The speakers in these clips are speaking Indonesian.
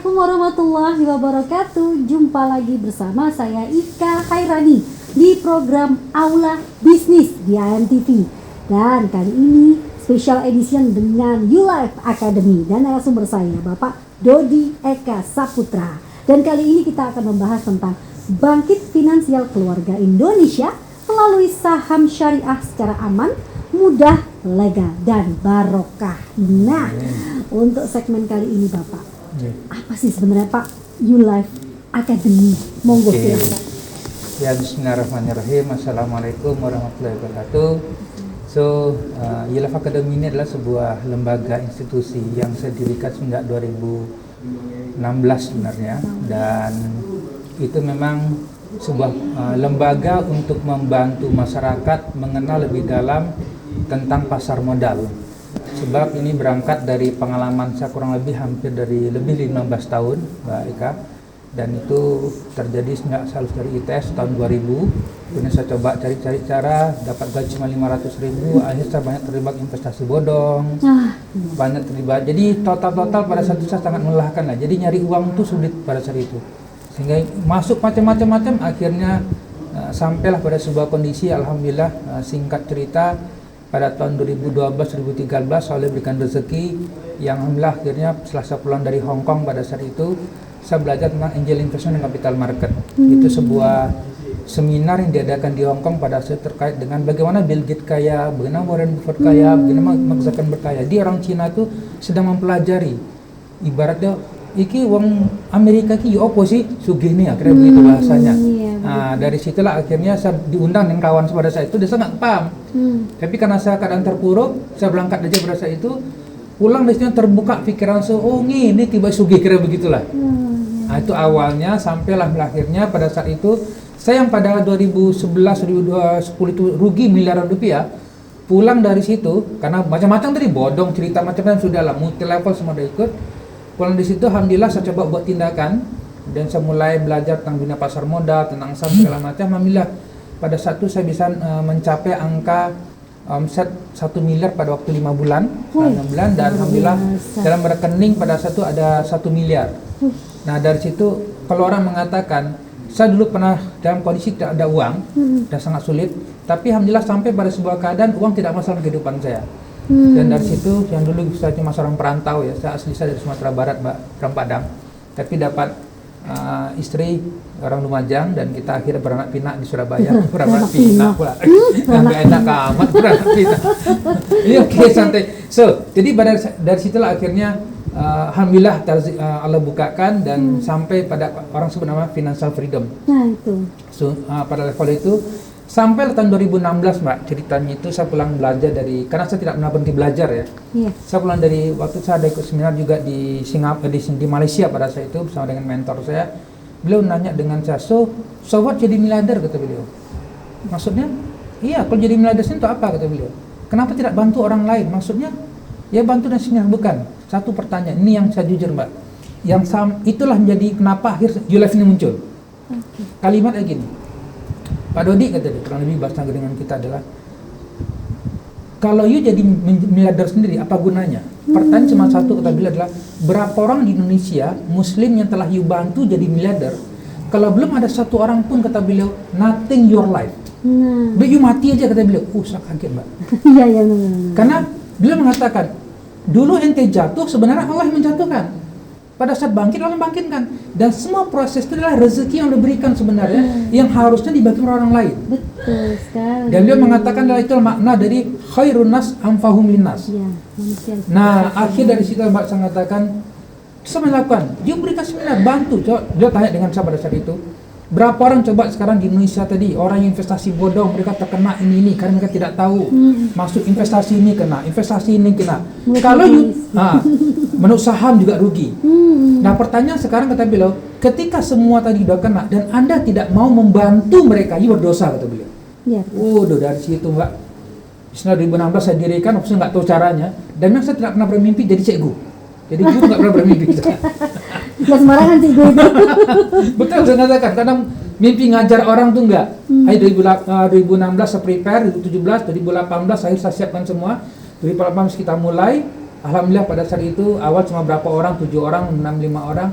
Assalamualaikum warahmatullahi wabarakatuh. Jumpa lagi bersama saya Ika Hairani di program Aula Bisnis di AMTV. Dan kali ini special edition dengan YouLife Academy dan narasumber saya Bapak Dodi Eka Saputra. Dan kali ini kita akan membahas tentang bangkit finansial keluarga Indonesia melalui saham syariah secara aman, mudah, legal, dan barokah. Nah, untuk segmen kali ini Bapak, apa sih sebenarnya Pak YouLife Academy? Monggo silakan. Ya, bismillahirrahmanirrahim. Assalamualaikum warahmatullahi wabarakatuh. YouLife Academy ini adalah sebuah lembaga institusi yang saya dirikan sejak 2016 sebenarnya, dan itu memang sebuah lembaga untuk membantu masyarakat mengenal lebih dalam tentang pasar modal. Sebab ini berangkat dari pengalaman saya kurang lebih hampir dari lebih 15 tahun, Mbak Eka. Dan itu terjadi sejak saya lulus dari ITS tahun 2000. Kemudian saya coba cari-cari cara, dapat gaji cuma 500.000. Akhirnya saya banyak terlibat investasi bodong, banyak terlibat. Jadi total pada saat itu saya sangat melelahkan lah. Jadi nyari uang itu sulit pada saat itu. Sehingga masuk macam-macam, akhirnya sampailah pada sebuah kondisi, alhamdulillah, singkat cerita, pada tahun 2012-2013 saya diberikan rezeki yang alhamdulillah akhirnya setelah saya pulang dari Hong Kong pada saat itu saya belajar tentang angel investment dan capital market. Itu sebuah seminar yang diadakan di Hong Kong pada saat terkait dengan bagaimana Bill Gates kaya, bagaimana Warren Buffett kaya, bagaimana Mark Zuckerberg berkaya. Dia orang Cina itu sedang mempelajari ibaratnya iki wong Amerika ki yo opo sih sugih nih, akhirnya begitu bahasanya. Nah, dari situlah akhirnya saya diundang dengan kawan pada saat itu, dia sangat paham. Tapi karena saya keadaan terpuruk, saya berangkat aja pada saat itu, pulang dari situ terbuka pikiran saya, oh ini tiba sugih, kira begitulah. Nah, itu awalnya, sampailah akhirnya pada saat itu saya yang pada 2011-2010 itu rugi miliaran rupiah, pulang dari situ karena macam-macam tadi bodong cerita macam-macam sudah lah, multi level semua udah ikut. Pulang di situ, alhamdulillah saya coba buat tindakan dan saya mulai belajar tentang dunia pasar modal, tentang saham segala macam. Alhamdulillah pada saat itu saya bisa mencapai angka omset 1 miliar pada waktu 5 bulan, dan alhamdulillah dalam rekening pada saat itu ada 1 miliar. Nah, dari situ kalau orang mengatakan saya dulu pernah dalam kondisi tidak ada uang dan sangat sulit, tapi alhamdulillah sampai pada sebuah keadaan uang tidak masalah kehidupan saya. Dan dari situ, yang dulu saya cuma seorang perantau ya, saya asli saya dari Sumatera Barat, orang Padang, tapi dapat istri orang Lumajang dan kita akhirnya beranak pinak di Surabaya. Beranak pinak pula, nggak enak amat beranak pinak. Ini oke, santai. Jadi dari situlah akhirnya alhamdulillah Allah bukakan dan sampai pada orang sebut nama financial freedom. Nah itu. Pada level itu. Sampai tahun 2016 Mbak, ceritanya itu saya pulang belajar karena saya tidak pernah berhenti belajar ya. Saya pulang dari waktu saya ada ikut seminar juga di Singapura, di Malaysia pada saat itu bersama dengan mentor saya. Beliau nanya dengan saya, so what jadi miliarder, kata beliau. Maksudnya, iya kalau jadi miliarder itu apa, kata beliau. Kenapa tidak bantu orang lain? Maksudnya, ya bantu dan seminar, bukan. Satu pertanyaan, ini yang saya jujur Mbak. Itulah menjadi kenapa akhir YouLife ini muncul. Kalimatnya gini, Pak Dodi, kata dia, kurang lebih bahasa dengan kita adalah, kalau you jadi miliarder sendiri, apa gunanya? Pertanyaan cuma satu, kata beliau adalah, berapa orang di Indonesia Muslim yang telah you bantu jadi miliarder? Kalau belum ada satu orang pun, kata beliau, nothing your life. You mati aja, kata beliau. Saya kaget Mbak. Iya. Karena beliau mengatakan, dulu ente jatuh, sebenarnya Allah yang menjatuhkan. Pada saat bangkit, Allah bangkitkan. Dan semua proses itu adalah rezeki yang diberikan sebenarnya, yang harusnya dibagi orang lain. Betul sekali. Dan beliau mengatakan adalah itu makna dari khairun nas anfahum linnas. Nah, akhir dari situ Mbak saya mengatakan, bisa melakukan. Dia berikan seminar, bantu. Dia tanya dengan saya pada saat itu, berapa orang coba sekarang di Indonesia tadi, orang yang investasi bodong, mereka terkena ini karena mereka tidak tahu. Masuk investasi ini kena, investasi ini kena. Kalau menurut saham juga rugi. Nah, pertanyaan sekarang, kata beliau, ketika semua tadi sudah kena dan Anda tidak mau membantu mereka, you berdosa, kata beliau. Dari situ Mbak, Bismillah 2016 saya dirikan, saya nggak tahu caranya, dan memang saya tidak pernah bermimpi jadi cikgu. Jadi guru nggak pernah bermimpi. Nggak sembarangan cikgu itu. Betul, saya katakan, karena mimpi ngajar orang tuh enggak. Ayo 2016 saya prepare, 2017, 2018 saya siapkan semua. 2018 kita mulai. Alhamdulillah pada saat itu awal cuma berapa orang, 7 orang, 6, 5 orang.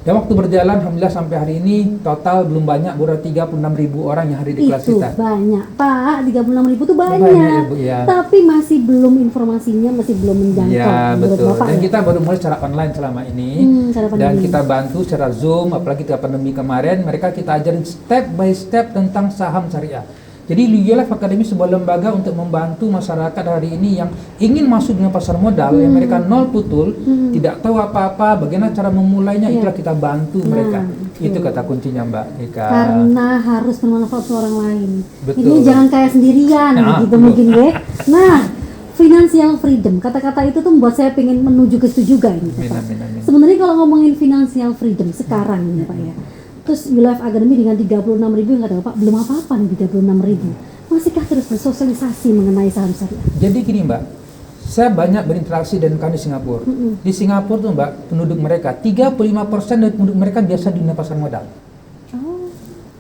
Dan waktu berjalan, alhamdulillah sampai hari ini total belum banyak, baru 36.000 orang yang hadir di kelas Itu kita. banyak Pak, 36.000 itu banyak, Ibu, ya. tapi masih belum informasinya, masih belum menjangkau Ya menurut betul. Bapak Dan ya? kita baru mulai secara online selama ini. Cara Dan pandemi. kita bantu secara Zoom, apalagi kita pandemi kemarin, mereka kita ajarin step by step tentang saham syariah. Jadi Life Academy sebuah lembaga untuk membantu masyarakat hari ini yang ingin masuk dengan pasar modal, yang mereka nol putul, tidak tahu apa-apa, bagaimana cara memulainya, Ya. itulah kita bantu mereka. betul. Itu kata kuncinya Mbak Ika. Karena harus bermanfaat untuk orang lain. Betul. Ini jangan kayak sendirian Nah, gitu betul. mungkin ya. Nah, financial freedom, kata-kata itu tuh membuat saya pengen menuju ke situ juga ini Amin, Pak. amin, amin. Sebenarnya kalau ngomongin financial freedom sekarang ini Pak ya, terus Life Academy dengan 36.000 yang kata Pak belum apa-apa nih 36.000, masihkah terus bersosialisasi mengenai saham syariah? Jadi gini Mbak, saya banyak berinteraksi dengan kami di Singapura. Di Singapura tuh Mbak, penduduk mereka 35% dari penduduk mereka biasa di dunia pasar modal. Oh,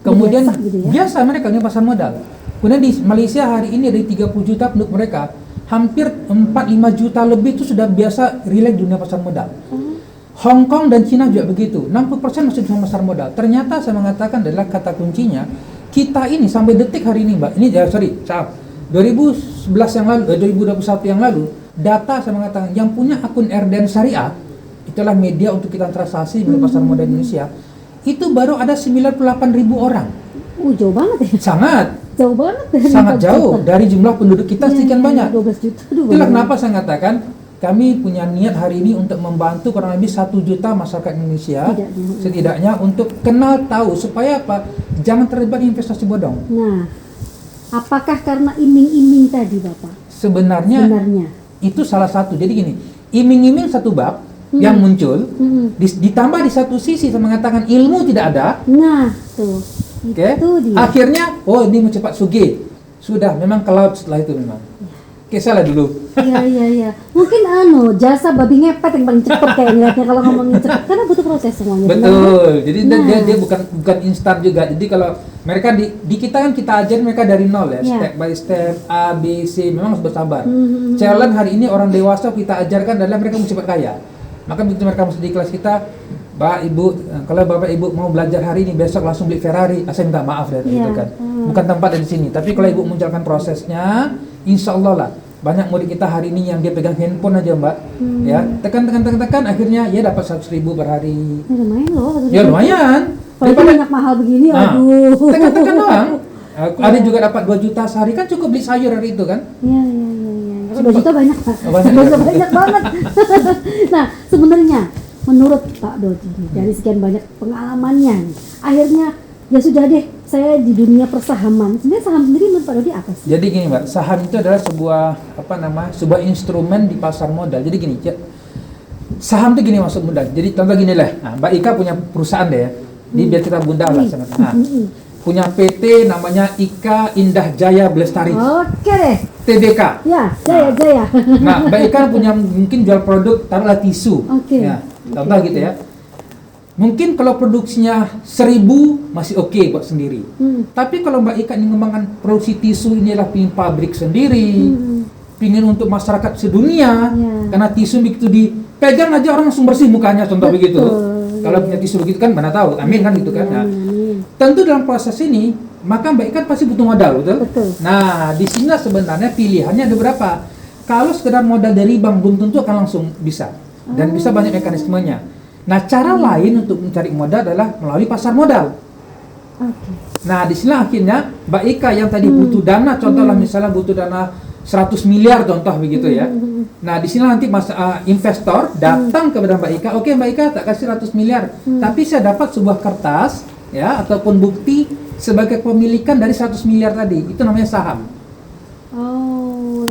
Kemudian biasa gitu ya? biasa mereka di pasar modal. Kemudian di Malaysia hari ini ada 30 juta penduduk mereka, hampir 4-5 juta lebih itu sudah biasa relax di dunia pasar modal. Hong Kong dan Cina juga begitu, 60% masih di pasar modal. Ternyata saya mengatakan adalah kata kuncinya, kita ini sampai detik hari ini Mbak, ini 2011 yang lalu, 2021 yang lalu, data saya mengatakan yang punya akun RDN Syariah, itulah media untuk kita transaksi di pasar modal Indonesia, itu baru ada 98.000 orang. Jauh banget ya. Sangat Dari sangat 4 jauh juta. dari jumlah penduduk kita Iya, sekian iya, banyak. 12 juta. Aduh, Itulah banyak. kenapa saya katakan kami punya niat hari ini untuk membantu kurang lebih 1 juta masyarakat Indonesia setidaknya untuk kenal tahu supaya apa? Jangan terlibat investasi bodong. Nah, apakah karena iming-iming tadi Bapak? Sebenarnya itu salah satu. Jadi gini, iming-iming satu bab yang muncul, ditambah di satu sisi saya mengatakan ilmu tidak ada. Nah, tuh. Oke. Itu dia. Akhirnya, oh ini mau cepat sugih. Sudah, memang ke laut setelah itu memang. Oke, salah dulu. Iya. Mungkin jasa babi ngepet yang paling cepet kayak ngeliatnya kalau ngomongin cepet karena butuh proses semuanya. Betul. Jadi Nah. dia bukan instan juga. Jadi kalau mereka di kita kan kita ajarin mereka dari nol ya, Iya. step by step, A, B, C, memang harus bersabar. Challenge hari ini orang dewasa kita ajarkan adalah mereka mau cepat kaya. Maka begitu mereka masuk di kelas kita, Pak, Ibu, kalau Bapak Ibu mau belajar hari ini, besok langsung beli Ferrari, saya minta maaf dari Iya. itu kan. Bukan tempatnya di sini. Tapi kalau Ibu menjalankan prosesnya, insya Allah lah. Banyak murid kita hari ini yang dia pegang handphone aja Mbak, ya tekan, akhirnya ya dapat 100.000 per hari. Ya, lumayan loh. Ya lumayan. Kalau minyak mahal begini, aduh. Tekan doang. Ada juga dapat 2 juta sehari, kan cukup beli sayur hari itu kan. Iya. Kalau 2 juta banyak Pak. Banyak banget. Nah, sebenarnya menurut Pak Dodi dari sekian banyak pengalamannya nih, akhirnya ya sudah deh, saya di dunia persahaman. Sebenarnya saham sendiri menurut Pak Dodi apa sih? Jadi gini Mbak, saham itu adalah sebuah instrumen di pasar modal. Jadi gini, saham itu gini maksud mudah. Jadi contoh gini lah, Mbak Ika punya perusahaan deh ya, biar kita mudah lah. Punya PT namanya Ika Indah Jaya Blestari, Oke deh. TBK. Ya, Jaya. Nah, Mbak Ika punya mungkin jual produk taruhlah tisu. Oke. Ya, contoh gitu ya. Mungkin kalau produksinya 1.000 masih oke buat sendiri. Tapi kalau Mbak Ika ingin mengembangkan produksi tisu ini adalah pingin pabrik sendiri, pingin untuk masyarakat sedunia, karena tisu begitu dipegang aja orang langsung bersih mukanya, contoh begitu. Kalau punya tisu begitu kan mana tahu, amin kan gitu kan. Nah, tentu dalam proses ini maka Mbak Ika pasti butuh modal, betul? Nah, di sini sebenarnya pilihannya ada berapa. Kalau sekedar modal dari bank belum tentu akan langsung bisa, dan bisa banyak mekanismenya. Nah, cara lain untuk mencari modal adalah melalui pasar modal. Nah, di sini akhirnya Mbak Ika yang tadi butuh dana, contohlah misalnya butuh dana 100 miliar contoh begitu ya. Nah, di sini nanti investor datang kepada Mbak Ika, oke Mbak Ika tak kasih 100 miliar, tapi saya dapat sebuah kertas ya ataupun bukti sebagai pemilikan dari 100 miliar tadi. Itu namanya saham.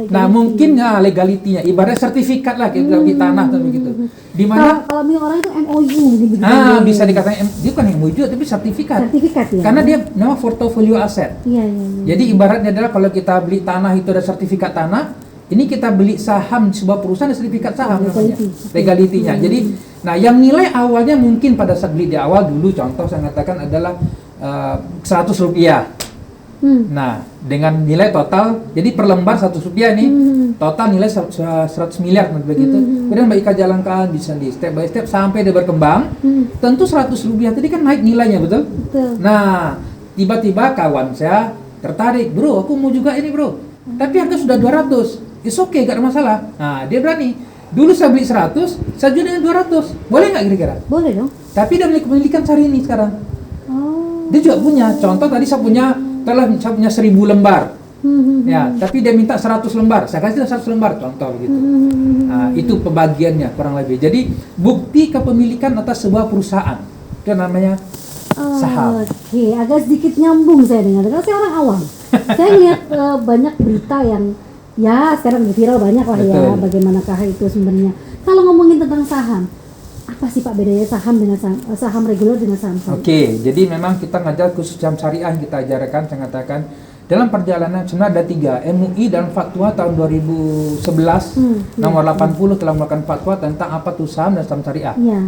Nah, mungkin legalitinya ibarat sertifikat lah kita di tanah atau begitu. Di mana kalau milik orang itu MOU gitu. Bisa dikatakan dia bukan MOU tapi sertifikat. Ya. Karena dia nama portfolio aset. Iya. Jadi ibaratnya adalah kalau kita beli tanah itu ada sertifikat tanah, ini kita beli saham sebuah perusahaan ada sertifikat saham namanya. Legalitinya. Jadi nah yang nilai awalnya mungkin pada saat beli di awal dulu contoh saya katakan adalah 100 rupiah. Nah, dengan nilai total, jadi per lembar 100 rupiah nih, total nilai 100 miliar begitu. Kemudian Mbak Ika jalankan bisa di step by step sampai dia berkembang. Tentu 100 rupiah tadi kan naik nilainya, betul? Betul. Nah, tiba-tiba kawan saya tertarik, bro, aku mau juga ini bro. Tapi harga sudah 200, it's okay, gak ada masalah. Nah, dia berani. Dulu saya beli 100, saya jual dengan 200. Boleh nggak kira-kira? Boleh dong. Tapi dia memiliki kepemilikan Syahrini sekarang. Oh. Dia juga punya. Contoh tadi saya punya 1000 lembar. Ya, tapi dia minta 100 lembar. Saya kasih 100 lembar, contoh begitu. Nah, itu pembagiannya kurang lebih. Jadi, bukti kepemilikan atas sebuah perusahaan. Itu namanya saham. Oke, agak sedikit nyambung saya dengar. Karena saya orang awam. Saya lihat banyak berita yang ya sekarang viral banyak lah ya. Betul. Bagaimanakah itu sebenarnya? Kalau ngomongin tentang saham, apa sih Pak bedanya saham dengan saham reguler dengan saham syariah? Oke, jadi memang kita ngajar khusus saham syariah yang kita ajarkan. Saya katakan dalam perjalanan sebenarnya ada 3. MUI dalam fatwa tahun 2011 nomor 80 telah melakukan fatwa tentang apa itu saham dan saham syariah. Ya.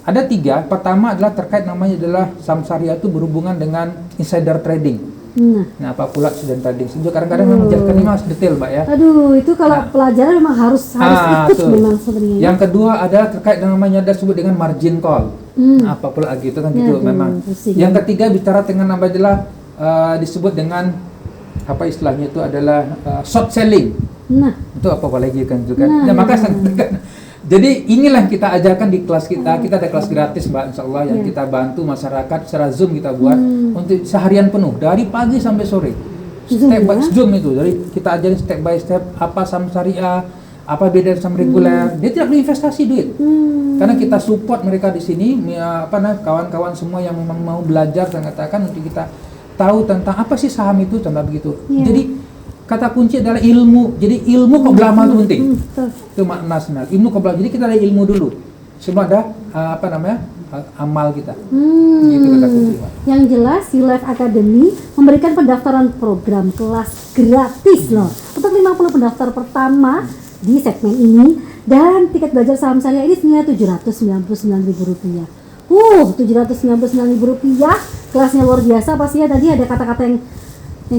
Ada 3. Pertama adalah terkait namanya adalah saham syariah itu berhubungan dengan insider trading. Nah, apa pula accident trading? Sejujurnya kadang-kadang mengajarkan ini mas detail, Mbak ya. Aduh, itu kalau pelajaran memang harus ikut tuh. memang sebenarnya. Yang kedua adalah terkait dengan namanya ada sebut dengan margin call. Nah, apa pula gitu kan gitu memang. Pusing. Yang ketiga bicara dengan nama adalah disebut dengan apa istilahnya itu adalah short selling. Nah, Itu apa lagi kan juga. Nah, maka saya katakan jadi inilah yang kita ajarkan di kelas kita. Kita ada kelas gratis Mbak, insya Allah yang kita bantu masyarakat secara Zoom kita buat untuk seharian penuh dari pagi sampai sore. Step by Zoom itu. Jadi kita ajarin step by step apa saham syariah, apa beda saham reguler. Dia tidak perlu investasi duit. Karena kita support mereka di sini, kawan-kawan semua yang memang mau belajar dan katakan untuk kita tahu tentang apa sih saham itu, contoh begitu. Jadi kata kunci adalah ilmu. Jadi ilmu qabla itu penting. Itu makna sebenarnya. Ilmu qabla. Jadi kita ada ilmu dulu. Semua ada amal kita. Gitu kata kunci. Yang jelas Life Academy memberikan pendaftaran program kelas gratis loh untuk 50 pendaftar pertama di segmen ini, dan tiket belajar saham syariah ini senilai Rp799.000. Rp799.000, kelasnya luar biasa pastinya. Tadi ada kata-kata yang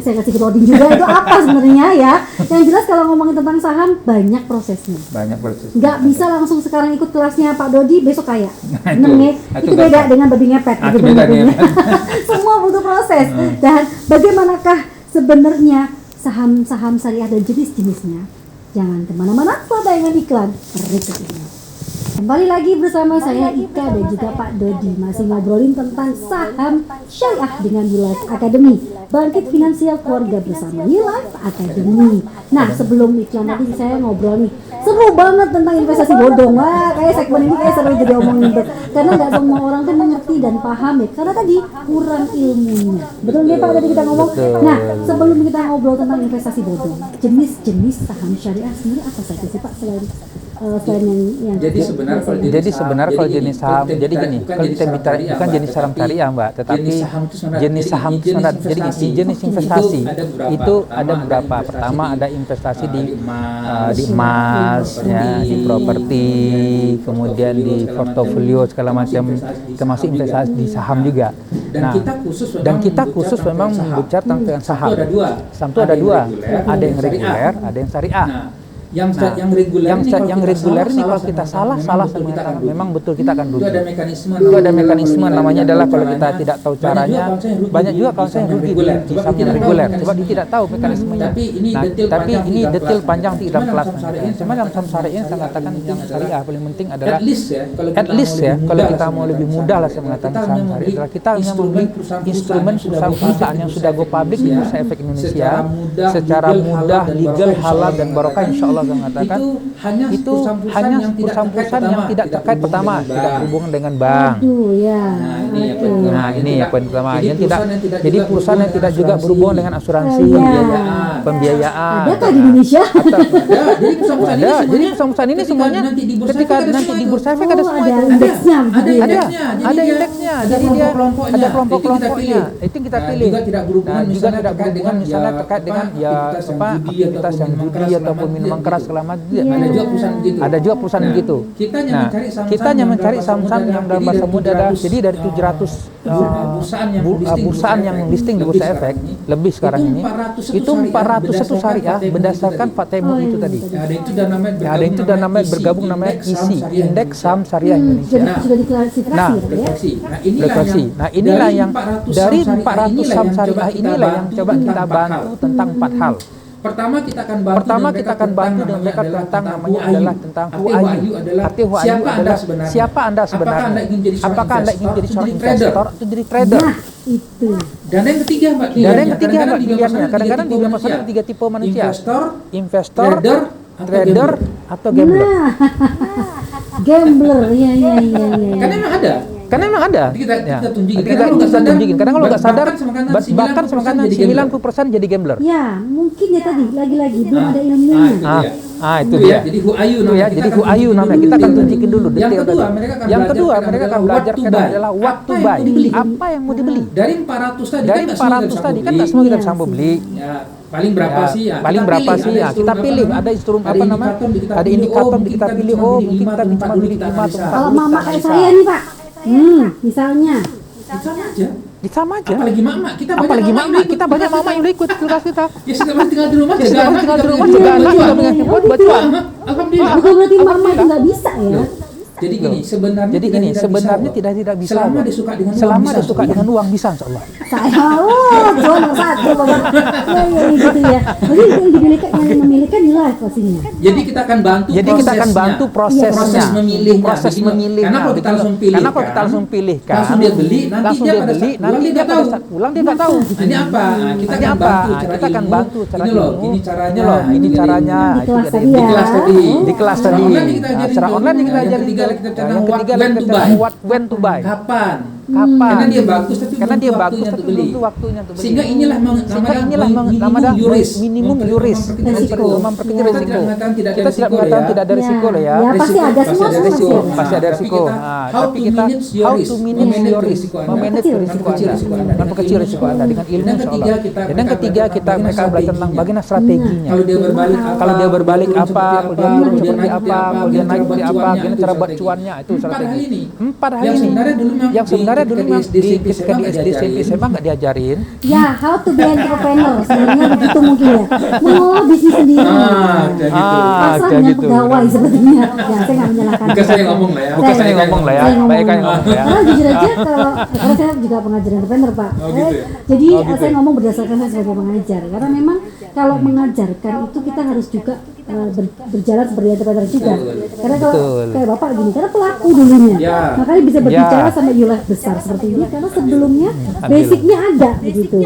saya kasih loading juga itu apa sebenarnya ya. Yang jelas kalau ngomongin tentang saham banyak prosesnya. Banyak proses. Nggak bisa langsung sekarang ikut kelasnya Pak Dodi besok kaya. Itu Itu beda dengan babi ngepet. Itu beda Semua butuh proses. Dan bagaimanakah sebenarnya saham-saham syariah dan jenis-jenisnya? Jangan kemana-mana, setelah tayangan iklan berikut ini. Kembali lagi bersama saya Ika dan juga Pak Dodi, masih ngobrolin tentang saham syariah dengan Life Academy, bangkit finansial keluarga bersama Life Academy. Nah, sebelum iklan tadi saya ngobrol nih, seru banget tentang investasi bodong. Wah, kayak segmen ini kayak seru jadi omongin tuh, karena nggak semua orang tuh mengerti dan paham ya, karena tadi kurang ilmunya. Betul nggak Pak tadi kita ngomong? Nah, sebelum kita ngobrol tentang investasi bodong, jenis-jenis saham syariah sendiri apa saja sih Pak selain yang jadi sebenarnya kalau jenis saham, jadi gini, kalau kita bicara bukan jenis saham syariah Mbak, tetapi jenis saham itu standar. Jadi jenis investasi itu ada beberapa. Pertama ada investasi di emas, ya, di properti, kemudian di portofolio segala macam, termasuk investasi di saham juga. Nah, dan kita khusus memang bicara tentang saham. Saham itu ada dua, ada yang reguler, ada yang syariah. Yang reguler ini kalau kita salah mengatakan memang betul kita akan rugi. Itu ada mekanisme namanya adalah kalau kita tidak tahu caranya, banyak juga kalau saya rugi di saham yang reguler sebab dia tidak tahu mekanismenya. Nah, tapi ini detail panjang di dalam kelas. Cuma dalam saham syariah saya katakan yang syariah paling penting adalah at least ya kalau kita mau lebih mudah lah saya mengatakan saham syariah adalah kita hanya membeli instrumen perusahaan yang sudah go public di Bursa Efek Indonesia secara mudah, legal, halal dan barokah insyaallah. Saya mengatakan itu hanya perusahaan-perusahaan yang tidak terkait, pertama tidak berhubungan dengan bank. Nah ini ya poin pertama. Yang tidak, jadi perusahaan yang tidak juga berhubungan dengan asuransi, pembiayaan. Adakah di Indonesia? Atau Ada. Jadi perusahaan-perusahaan ini ada. semuanya, Jadi perusahaan ini ketika semuanya nanti di bursa ketika efek ada nanti semua di itu. bursa efek ada Oh, semua ada itu. indeksnya Ada begitu ya? indeksnya. Jadi Ada dia indeksnya. ada Jadi dia kelompok-kelompoknya. ada kelompok-kelompoknya. Itu Itu yang kita Nah, pilih. juga tidak berhubungan Nah, juga misalnya tidak terkait berhubungan dengan misalnya ya, terkait dengan apa, ya aktivitas yang apa judi aktivitas yang ataupun judi minuman ataupun keras minuman keras segala macam. Tidak. Ada juga perusahaan begitu. Ada juga perusahaan Nah, begitu. kita hanya Nah, mencari saham-saham kita hanya yang mencari dalam saham-saham bahasa yang muda dalam ada. bahasa muda ada. Jadi dari 700 perusahaan yang listing di perusahaan Bursa yang Efek, listing di lebih Bursa sekarang Efek ini, lebih sekarang ini 401 itu 401 syariah berdasarkan Fatemu Oh, itu iya, tadi. Ya, ada itu dan namanya Ya, ada itu dan namanya bergabung namanya ISI, Indeks Saham Syariah Indonesia. Jadi Nah, sudah diklasifikasi nah, ya? refleksi. Nah, inilah Refleksi. yang Nah, inilah yang dari 400 400 saham syariah inilah yang coba kita bantu tentang 4 hal. Pertama kita akan bantu Pertama kita akan bantu dengan mereka tentang namanya adalah tentang huayu. Arti huayu adalah siapa Anda sebenarnya? Apakah Anda ingin jadi seorang investor atau jadi trader? Nah, itu. Dan yang ketiga Mbak, Dan yang ketiga Mbak pilihannya, pilihannya, kadang-kadang di dalam masyarakat ada 3 tipe manusia. Investor, trader, trader, atau gambler. Nah, gambler, iya. Kan emang ada. Karena memang ada. Nanti kita Ya. tunjukin. Nanti Karena kalau nggak kita sadar, tunjukin. Karena kalau nggak sadar, bahkan sama kanan 90% 90% jadi gambler. Ya, mungkin ya tadi lagi-lagi belum ada ilmunya. Itu Itu dia. ya, jadi huayu Itu ya, jadi huayu namanya. Kita akan tunjukin dulu Yang detail kedua, tadi. mereka akan Yang kedua, belajarkan mereka akan adalah belajarkan what to buy. adalah what to Apa yang buy. mau dibeli? Apa yang mau dibeli? Dari 400 tadi Dari kan nggak semua 400 kita tadi bisa kan nggak beli. semua kita Iya bisa mampu sih. beli. Ya, paling berapa Ya, sih ya? paling Kita berapa pilih. sih ya? Kita pilih. Ada instrumen apa namanya? Ada indikator kita pilih. Oh, mungkin kita cuma beli 5 atau 4. Kalau mama kayak saya nih Pak, misalnya. Sama aja. Sama aja. Apalagi mama, kita Apalagi banyak mama, kita banyak mama yang ikut kelas kita. Ya sudah tinggal di rumah, Ya sudah anak, tinggal di kita rumah, beli jaga anak, baju. kita punya handphone, bacuan. Alhamdulillah. Bukan berarti mama itu nggak bisa ya? Jadi gini, sebenarnya Jadi gini, sebenarnya bisa, tidak bisa. Selama Bang. dia suka dengan uang, Selama bisa, dia suka Bang. dengan uang bisa insyaallah. Saya, jual nomor 1 Bapak. Ya, gitu ya. Jadi yang memiliki nilai pastinya. Jadi kita akan bantu Jadi kita akan bantu prosesnya, proses memilihnya. proses Begini. memilihnya. Karena kalau kita langsung pilih, Karena kalau kita langsung pilihkan, langsung dia beli, nanti langsung dia dia pada beli, saat nanti pulang dia pada saat pulang dia nggak tahu. Nah, ini apa? Nah, kita Ini akan apa? bantu cara Kita akan ilmu. bantu cara Ini loh, ilmu. ini caranya. Ini loh, ini caranya. Di Itu kelas jadi tadi Di ya. kelas tadi. Di kelas Secara tadi. online kita Nah, ajarin secara tuh. online kita Yang ajarin ketiga tuh. kita Nah, cara yang what, ketiga when kita to cara buy. when to buy. Kapan? Kapan? Karena dia bagus tapi Karena belum dia waktunya bagus untuk tapi beli. belum waktunya untuk beli. Sehingga inilah namanya minimum yuris. Resiko. Memperkecil Kita risiko. tidak mengatakan tidak ada Kita tidak risiko mengatakan ya. tidak ada risiko loh ya. Ya, pasti ada semua ada pasti risiko. ada. Pasti ada Tapi risiko. kita Nah, how tapi to kita manage your how risk, to manage your risk, risiko Anda. memanage risiko Anda, memperkecil risiko Anda dengan ilmu Dan insyaallah. ketiga, kita Dan yang ketiga kita mereka belajar tentang bagaimana strateginya. Kalau dia berbalik apa? Kalau dia berbalik turun apa, seperti kalau dia turun kemudian seperti naik apa, kalau dia naik seperti apa, gimana cara buat cuannya itu Empat strategi. hal ini. 4 hal Yang ini. sebenarnya dulu memang Yang sebenarnya dulu memang ketika di ketika di SD SMP SMA nggak diajarin. Ya, how to be entrepreneur sebenarnya begitu mungkin ya. Mengelola bisnis sendiri. Kayak gitu. Asalnya gitu. pegawai sepertinya. Ya, saya nggak menyalahkan. Bukan saya ngomong lah ya. Bukan saya ngomong lah ya. Saya ngomong. Baik kan yang ngomong ya. Karena jujur aja karena saya juga pengajar entrepreneur Pak. Oh, gitu ya? Jadi Oh, gitu saya ya? ngomong berdasarkan saya sebagai pengajar. Karena memang kalau mengajarkan itu kita harus juga berjalan seperti entrepreneur juga. Karena kalau Betul. kayak Bapak gini, karena pelaku dulunya. Ya. Makanya bisa berbicara Ya. sampai wilayah besar seperti ini karena sebelumnya basicnya ada begitu.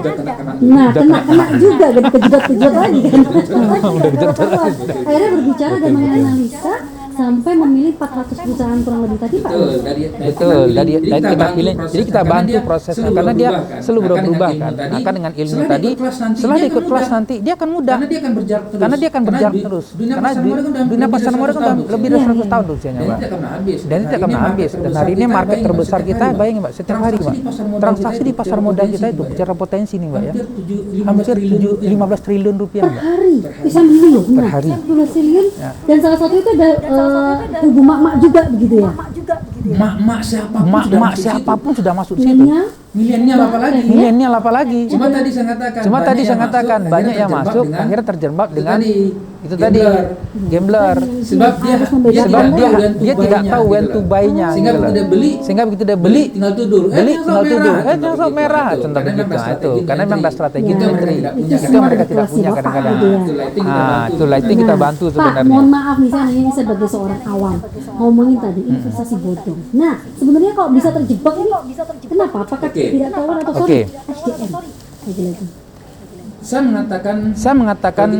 Nah, kena juga jadi kejedot lagi kan. Akhirnya berbicara dan menganalisa sampai memilih 400 perusahaan kurang lebih tadi Pak. Betul, dari kita pilih. Jadi kita bantu prosesnya karena dia selalu berubah kan. Maka dengan ilmu tadi, setelah dia ikut kelas nanti dia akan mudah. Karena dia akan berjalan terus. Dunia Karena dunia pasar modal kan lebih dari 100 tahun usianya, Pak. Dan itu akan habis. Dan hari ini market terbesar kita, bayangin Pak, setiap hari Pak. Transaksi di pasar modal kita itu bicara potensi nih, Pak ya. Hampir 15 triliun rupiah, Per Pak. hari, bisa miliun. Per hari. 15 triliun. Ya. Dan salah satu itu ada kubu mak-mak juga begitu ya. Mak-mak siapapun sudah Mak masuk situ. siapapun sudah masuk situ. Milenial. Milenial apa lagi? Milenial apa lagi? Cuma tadi saya katakan. Cuma tadi saya katakan banyak yang terjebak masuk dengan akhirnya terjebak dengan itu gambler. tadi gambler. Sebab dia Harus membedakan. Sebab dia tidak tahu when gitu to loh. buy-nya. Sehingga gitu loh. begitu dia beli, Sehingga begitu dia beli tinggal tudur. tinggal tuduh. Jangan merah. Itu. Contoh Karena begitu. memang Nah, itu strategi karena memang ada strategi Itu Ya. menteri. mereka tidak punya. Itu semua mereka dari tidak kelas punya Bapak kadang-kadang. gitu ya. Itulah itu yang kita bantu. Itulah itu yang kita bantu Pak, sebenarnya. mohon maaf misalnya ini sebagai seorang awam ngomongin tadi investasi bodong. Nah, sebenarnya kalau bisa terjebak ini kenapa? Apakah Oke. tidak tahu atau Oke. sorry SDM lagi-lagi. Saya mengatakan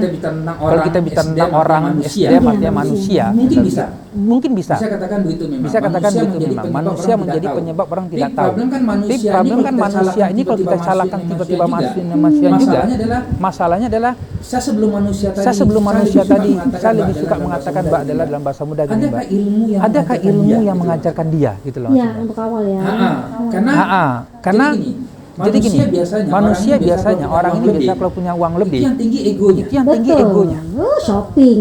kalau kita bicara tentang orang SDM artinya manusia. Mungkin bisa. Mungkin bisa. Bisa katakan begitu memang. Bisa katakan begitu memang. Manusia menjadi penyebab orang tidak tahu. Tapi problem kan manusia ini kalau kita salahkan tiba-tiba manusia juga. Masalahnya adalah saya sebelum manusia tadi, saya lebih suka mengatakan Mbak adalah dalam bahasa muda gini, Mbak. Adakah mengajarkan ilmu dia, yang gitu? mengajarkan dia gitu loh. Iya, maksudnya. untuk awal ya. Karena jadi gini, manusia orang biasanya orang ini biasa kalau punya uang lebih, itu yang tinggi egonya. itu yang tinggi Betul. egonya. Shopping.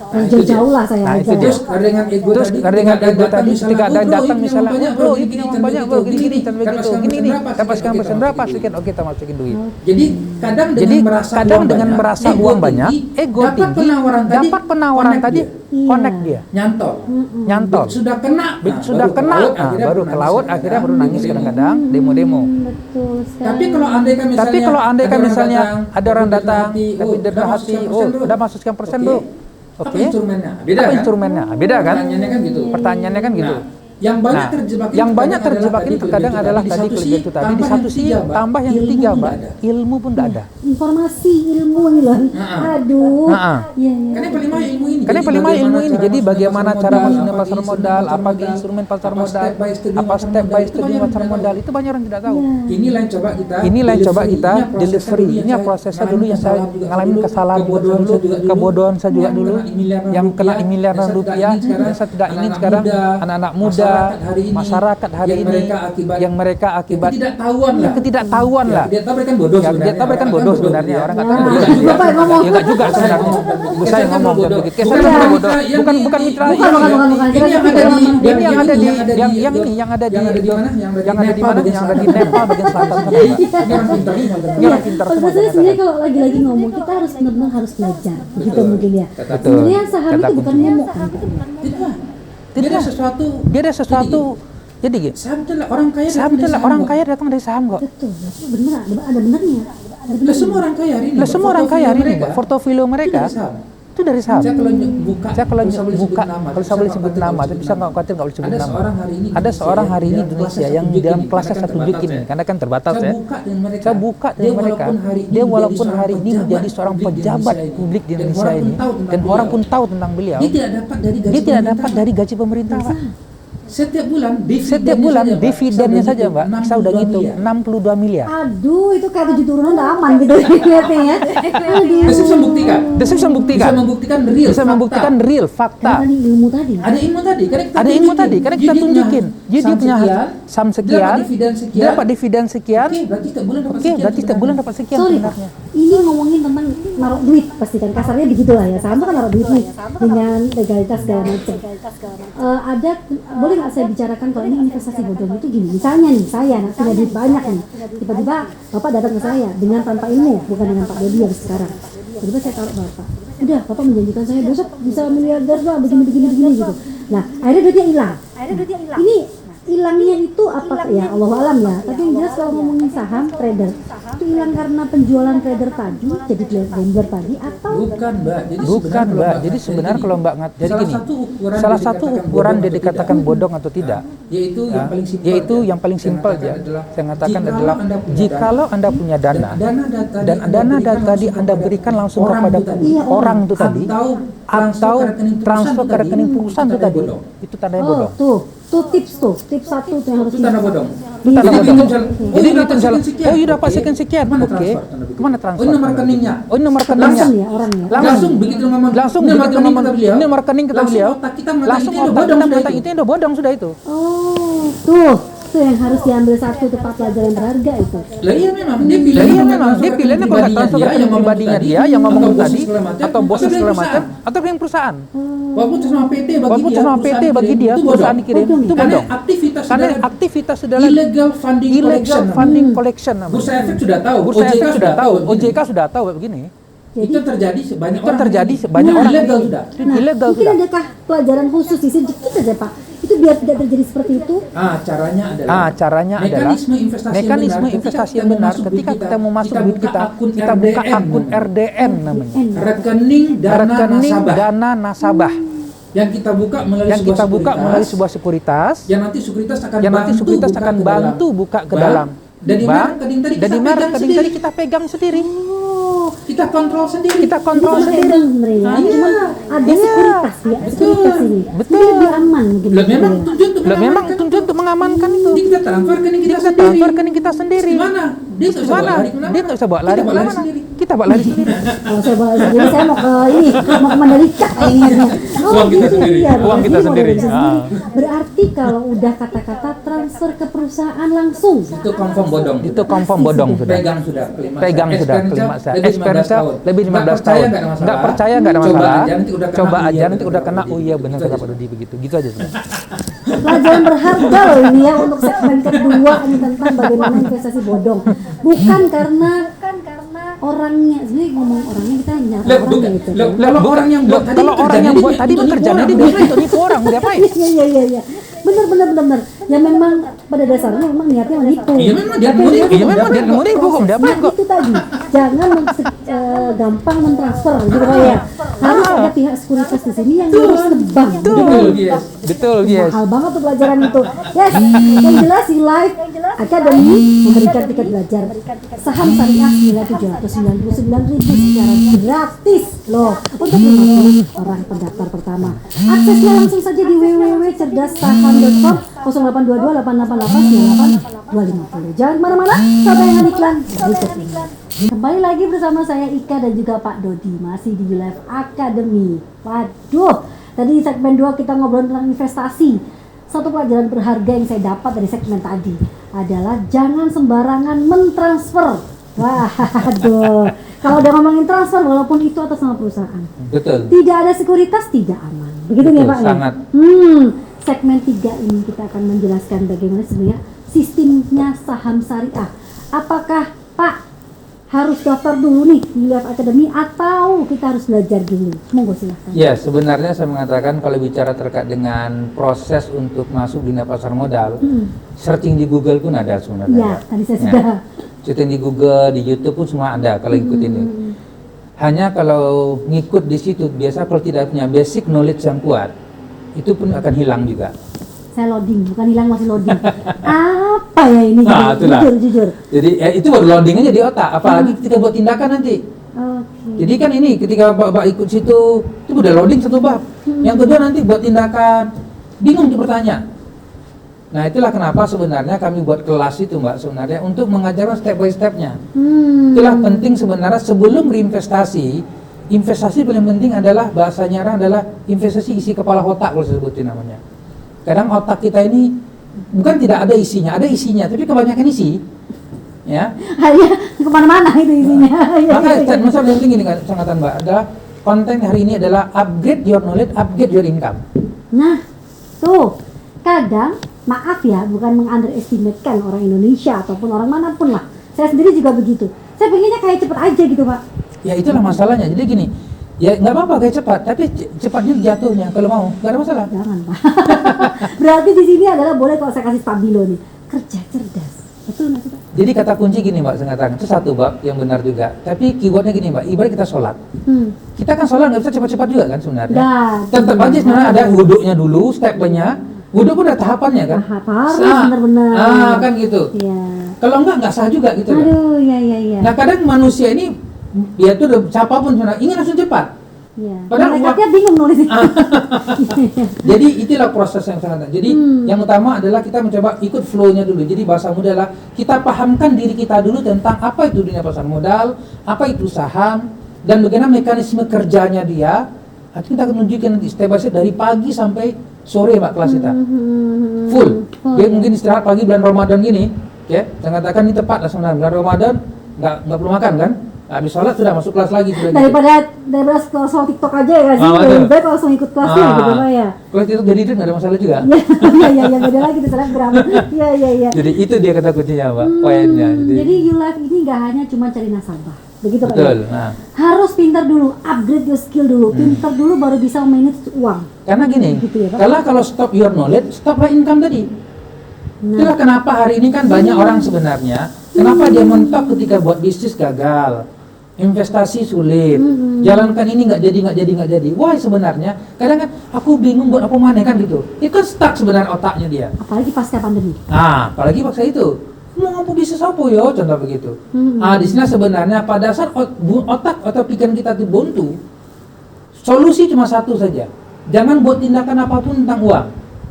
Nah, itu Jauh-jauh lah saya Nah, aja. itu dia. Terus dengan ego Terus tadi, dengan ego tadi ketika ada "Oh, datang ini misalnya, banyak, bro, ini gini, punya banyak bro, gini dan begitu, gini dapat sekian persen berapa sekian. sekian, oke kita masukin duit. Jadi kadang dengan merasa uang banyak, ego tinggi, dapat penawaran tadi, connect dia, nyantol. Sudah kena, Sudah kena, baru ke laut, akhirnya baru nangis kadang-kadang, demo-demo. Betul sekali. Tapi kalau andaikan misalnya ada orang datang, tapi dari hati, udah masuk sekian persen bro. Apa Oke. instrumennya? Apa instrumennya? Beda kan? Pertanyaannya kan gitu. Yang banyak terjebak ini terkadang adalah tadi kalau itu tadi, di satu sisi tambah yang ketiga, Mbak, ilmu pun tidak ada. Informasi, ilmu ini loh. Aduh. Iya, iya. Karena yang paling mahal ilmu ini. Karena yang paling mahal ilmu ini. Jadi bagaimana cara masuknya pasar modal, apa instrumen pasar modal, apa step by step di pasar modal, itu banyak orang tidak tahu. Inilah yang coba kita delivery. Ini prosesnya dulu yang saya ngalamin kesalahan dulu, kebodohan saya juga dulu, yang kena miliaran rupiah, yang saya tidak ingin sekarang anak-anak muda, masyarakat hari ini yang mereka akibat ketidaktahuan lah. Dia tahu mereka bodoh sebenarnya, orang nggak tahu bodoh. Bapak yang ngomong. Ya nggak juga sebenarnya. Saya ngomong begitu. Saya ngomong bodoh. Bukan mitra. Bukan. Ini yang ada di yang ada di mana? Yang ada di Nepal bagian selatan sana. Ini orang pintar semua. Maksudnya sebenarnya kalau lagi-lagi ngomong kita harus benar-benar harus belajar. Begitu mungkin ya. Betul. Sebenarnya saham itu bukan momok kan. Dia ada sesuatu. Jadi gitu. Saham itu lah orang kaya. Orang kaya datang dari saham kok. Betul. Benar, ada benernya. Semua orang kaya hari ini. Semua orang kaya hari ini, Mbak. Portofolio mereka itu dari saham. Saya kalau buka, kalau saya boleh sebut nama, tapi saya nggak khawatir nggak boleh sebut nama. Ada seorang hari ini di Indonesia yang di dalam kelasnya satu bikin, karena kan terbatas ya. Saya buka dengan mereka. Dia walaupun hari ini menjadi seorang pejabat publik di Indonesia ini, dan orang pun tahu tentang beliau. Dia tidak dapat dari gaji pemerintah, Pak. Setiap bulan dividennya saja, Mbak, saya udah ngitung 62 miliar. Aduh, itu kayak 7 turunan udah aman gitu lihatnya ya. Aduh. Bisa membuktikan real fakta. Ada ilmu tadi. Ada ilmu tadi, karena kita tunjukin. Jadi dia punya saham sekian, dia dapat dividen sekian. Oke, berarti setiap bulan dapat sekian Sorry, sebenarnya. ini ngomongin tentang naruh duit pasti kan kasarnya begitulah ya. Saham tuh kan naruh duit nih dengan legalitas segala macam. Boleh nggak saya bicarakan kalau ini investasi bodong itu gini? Misalnya nih saya punya duit banyak nih, tiba-tiba bapak datang ke saya dengan tanpa ilmu, bukan dengan Pak Dodi yang sekarang. Tiba-tiba saya taruh bapak, udah bapak menjanjikan saya besok bisa miliarder lah, begini gitu. Nah akhirnya duitnya hilang. Ini hilangnya itu apa ya Allah alam ya. Tapi yang jelas kalau ngomongin saham trader itu hilang karena penjualan trader tadi jadi gambler tadi atau bukan Mbak. Jadi sebenarnya kalau Mbak jadi gini, salah satu ukuran dia dikatakan bodong atau tidak, yaitu yang paling simpel aja. Saya katakan adalah jikalau Anda punya dana dan dana tadi Anda berikan langsung kepada orang itu tadi atau transfer ke rekening perusahaan itu tadi, itu tandanya bodong. Tuh tips satu tuh yang harus itu tanda bodong. Itu tanda bodong. Jadi itu itu misalnya, iya dapat sekian. Oke. Kemana transfer? Ini nomor rekeningnya. langsung ya orangnya. Langsung begitu ngomong. Ini nomor rekening kata beliau. Langsung otak kita mengatakan itu udah bodong sudah itu. Oh, tuh yang harus diambil satu tempat pelajaran berharga itu. Lah iya memang dia pilihnya kalau nggak transfer ke rekening pribadinya dia yang ngomong tadi atau bos segala macam atau yang perusahaan. Walaupun sama PT bagi dia perusahaan dikirim itu bodong. Karena aktivitas adalah illegal funding collection namanya. Bursa Efek sudah tahu, OJK sudah tahu begini. Itu terjadi sebanyak orang ilegal sudah. Ilegal mungkin sudah. adakah pelajaran khusus sedikit saja Pak? Itu biar tidak terjadi seperti itu. Caranya adalah mekanisme investasi yang benar. Ketika kita mau masuk duit kita buka akun RDN namanya. Rekening dana nasabah. Yang kita buka melalui sebuah sekuritas. Yang nanti sekuritas akan bantu buka ke dalam. Dan di mana rekening tadi kita pegang sendiri. kita kontrol sendiri. Jadi sebenarnya cuman ada sekuritas ya, sekuritas ini. Betul. Jadi lebih aman mungkin. Memang tujuan untuk mengamankan itu. Kita transfer ke kita sendiri. Gimana? Dia nggak bisa bawa lari kemana? Kita bawa lari sendiri. Kalau saya bawa sendiri, saya mau ke ini, mau ke Mandalika kayaknya. Uang kita sendiri. Iya, Uang kita jadi sendiri. modal bisa sendiri. Berarti kalau udah kata-kata transfer ke perusahaan langsung. itu confirm bodong. Itu confirm bodong sudah. Pegang sudah. Pegang sudah Expense Experience lebih 15 tahun. Nggak percaya nggak ada masalah. Coba aja nanti udah kena. Oh iya benar kata Pak Dodi begitu. Gitu aja sudah. Pelajaran berharga loh ini ya untuk segmen kedua ini tentang bagaimana investasi bodong. Bukan karena orangnya, sebenarnya ngomong orangnya kita nyara orangnya gitu. Kalau orang yang buat tadi pekerjaannya dia untuk nipu orang, mau diapain? Iya. Benar. Ya memang pada dasarnya memang niatnya menipu. Iya memang dia Tapi mau nipu. Iya memang dia mau nipu kok, diapain Nah kok? itu tadi, jangan gampang mentransfer gitu Pak ya. Harus ada pihak sekuritas di sini yang ngurus ke bank. Betul, yes. Mahal banget tuh pelajaran itu. Yes, yang jelas di Live Academy memberikan tiket belajar saham syariah senilai 799.000 secara gratis loh untuk 50 orang pendaftar pertama. Aksesnya langsung saja di www.cerdassaham.com 082288898250. Jangan kemana-mana, sampai yang iklan berikut ini. Kembali lagi bersama saya Ika dan juga Pak Dodi masih di Live Academy. Waduh, tadi di segmen 2 kita ngobrol tentang investasi. Satu pelajaran berharga yang saya dapat dari segmen tadi adalah jangan sembarangan mentransfer. Waduh, kalau udah ngomongin transfer walaupun itu atas nama perusahaan, Betul. tidak ada sekuritas tidak aman. Begitu ya Pak? Sangat. Segmen 3 ini kita akan menjelaskan bagaimana sebenarnya sistemnya saham syariah. Apakah Pak harus daftar dulu nih di Live Academy atau kita harus belajar dulu? Monggo silahkan. Ya, sebenarnya saya mengatakan kalau bicara terkait dengan proses untuk masuk dunia pasar modal, searching di Google pun ada sebenarnya. Ya, tadi saya sudah. Searching di Google, di YouTube pun semua ada kalau ikut ini. Hanya kalau ngikut di situ, biasa kalau tidak punya basic knowledge yang kuat, itu pun akan hilang juga. Saya loading, bukan hilang masih loading. Apa ya ini? Nah, itulah. Jujur. Jadi itu baru loading aja di otak, apalagi ketika buat tindakan nanti. Oke. Jadi kan ini ketika bab ikut situ, itu udah loading satu bab. Yang kedua nanti buat tindakan, bingung untuk bertanya. Nah itulah kenapa sebenarnya kami buat kelas itu Mbak sebenarnya untuk mengajarkan step by stepnya. Itulah penting sebenarnya sebelum berinvestasi, investasi paling penting adalah bahasanya orang adalah investasi isi kepala otak kalau saya sebutin namanya. Kadang otak kita ini bukan tidak ada isinya, tapi kebanyakan isi, ya. Hanya kemana-mana itu isinya. Maka masalah penting ini kan sangatan Mbak adalah konten hari ini adalah upgrade your knowledge, upgrade your income. Nah, tuh kadang maaf ya, bukan meng-underestimate-kan orang Indonesia ataupun orang manapun lah. Saya sendiri juga begitu. Saya pengennya kayak cepet aja gitu Pak. Ya itulah masalahnya. Jadi gini, ya nggak apa-apa kayak cepat, tapi cepatnya jatuhnya kalau mau, nggak ada masalah. Jangan Pak. Berarti di sini adalah boleh kalau saya kasih stabilo nih, kerja cerdas. Betul nggak sih Pak? Jadi kata kunci gini Mbak, saya katakan itu satu bab yang benar juga. Tapi keywordnya gini Mbak, ibarat kita sholat. Kita kan sholat nggak bisa cepat-cepat juga kan sebenarnya. Tetap aja sebenarnya ada wudhunya dulu, stepnya. Wudhu pun ada tahapannya kan. Harus benar-benar. Kan gitu. Iya. Kalau nggak sah juga gitu. Aduh, iya. Nah kadang manusia ini dia tuh udah siapapun sebenarnya ingin langsung cepat. Iya. Padahal Malaikatnya bingung nulisnya. Jadi itulah proses yang sangat. Jadi yang utama adalah kita mencoba ikut flow-nya dulu. Jadi bahasa mudah adalah kita pahamkan diri kita dulu tentang apa itu dunia pasar modal, apa itu saham, dan bagaimana mekanisme kerjanya dia. Nanti kita akan tunjukkan nanti step by step dari pagi sampai sore Mbak kelas kita. Full. Dia mungkin istirahat pagi bulan Ramadan gini, ya. Saya katakan ini tepat lah sebenarnya bulan Ramadan nggak perlu makan kan. Habis sholat sudah masuk kelas lagi sudah daripada soal TikTok aja ya sih, lebih baik langsung ikut kelasnya gitu Pak ya. Kalau itu jadi itu nggak ada masalah juga. Iya beda lagi di selebgram. Iya. Jadi itu dia kata kuncinya Mbak, poinnya. Jadi YouLife ini nggak hanya cuma cari nasabah, begitu Pak. Betul. Ya? Nah. Harus pintar dulu, upgrade your skill dulu, pintar dulu baru bisa manage uang. Karena gini, gitu ya, kalau stop your knowledge, stoplah income tadi. Itulah kenapa hari ini kan banyak orang sebenarnya, kenapa dia mentok ketika buat bisnis gagal, investasi sulit, jalankan ini nggak jadi. Why sebenarnya? Kadang kan aku bingung buat apa mana kan gitu. Itu kan stuck sebenarnya otaknya dia. Apalagi pasca pandemi. Apalagi pasca itu. mau ngomong bisnis apa yo, contoh begitu. Di sini sebenarnya pada saat otak atau pikiran kita itu buntu, solusi cuma satu saja. Jangan buat tindakan apapun tentang uang.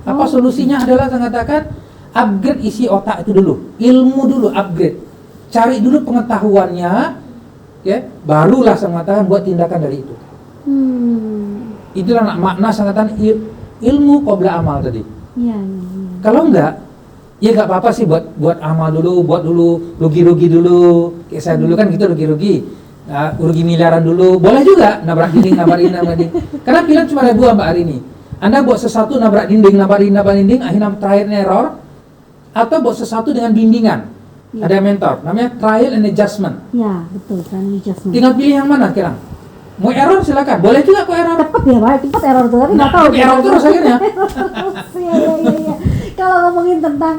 Apa solusinya adalah saya katakan upgrade isi otak itu dulu, ilmu dulu upgrade, cari dulu pengetahuannya, ya, barulah saya mengatakan buat tindakan dari itu. Itulah makna saya katakan ilmu qabla amal tadi. Iya. Kalau enggak, ya nggak apa-apa sih buat amal dulu, buat dulu rugi-rugi dulu. Kayak saya dulu kan gitu rugi-rugi. Nah, rugi miliaran dulu, boleh juga nabrak dinding. Karena pilihan cuma ada dua Mbak hari ini. Anda buat sesuatu nabrak dinding, akhirnya terakhirnya error, atau buat sesuatu dengan bimbingan. Ada mentor, namanya trial and adjustment. Ya, betul, trial and adjustment. Tinggal pilih yang mana sekarang. Mau error silakan, boleh juga kok error. Cepet ya Pak, cepet error tuh, tapi nggak tahu. Error terus akhirnya. Iya. Kalau ngomongin tentang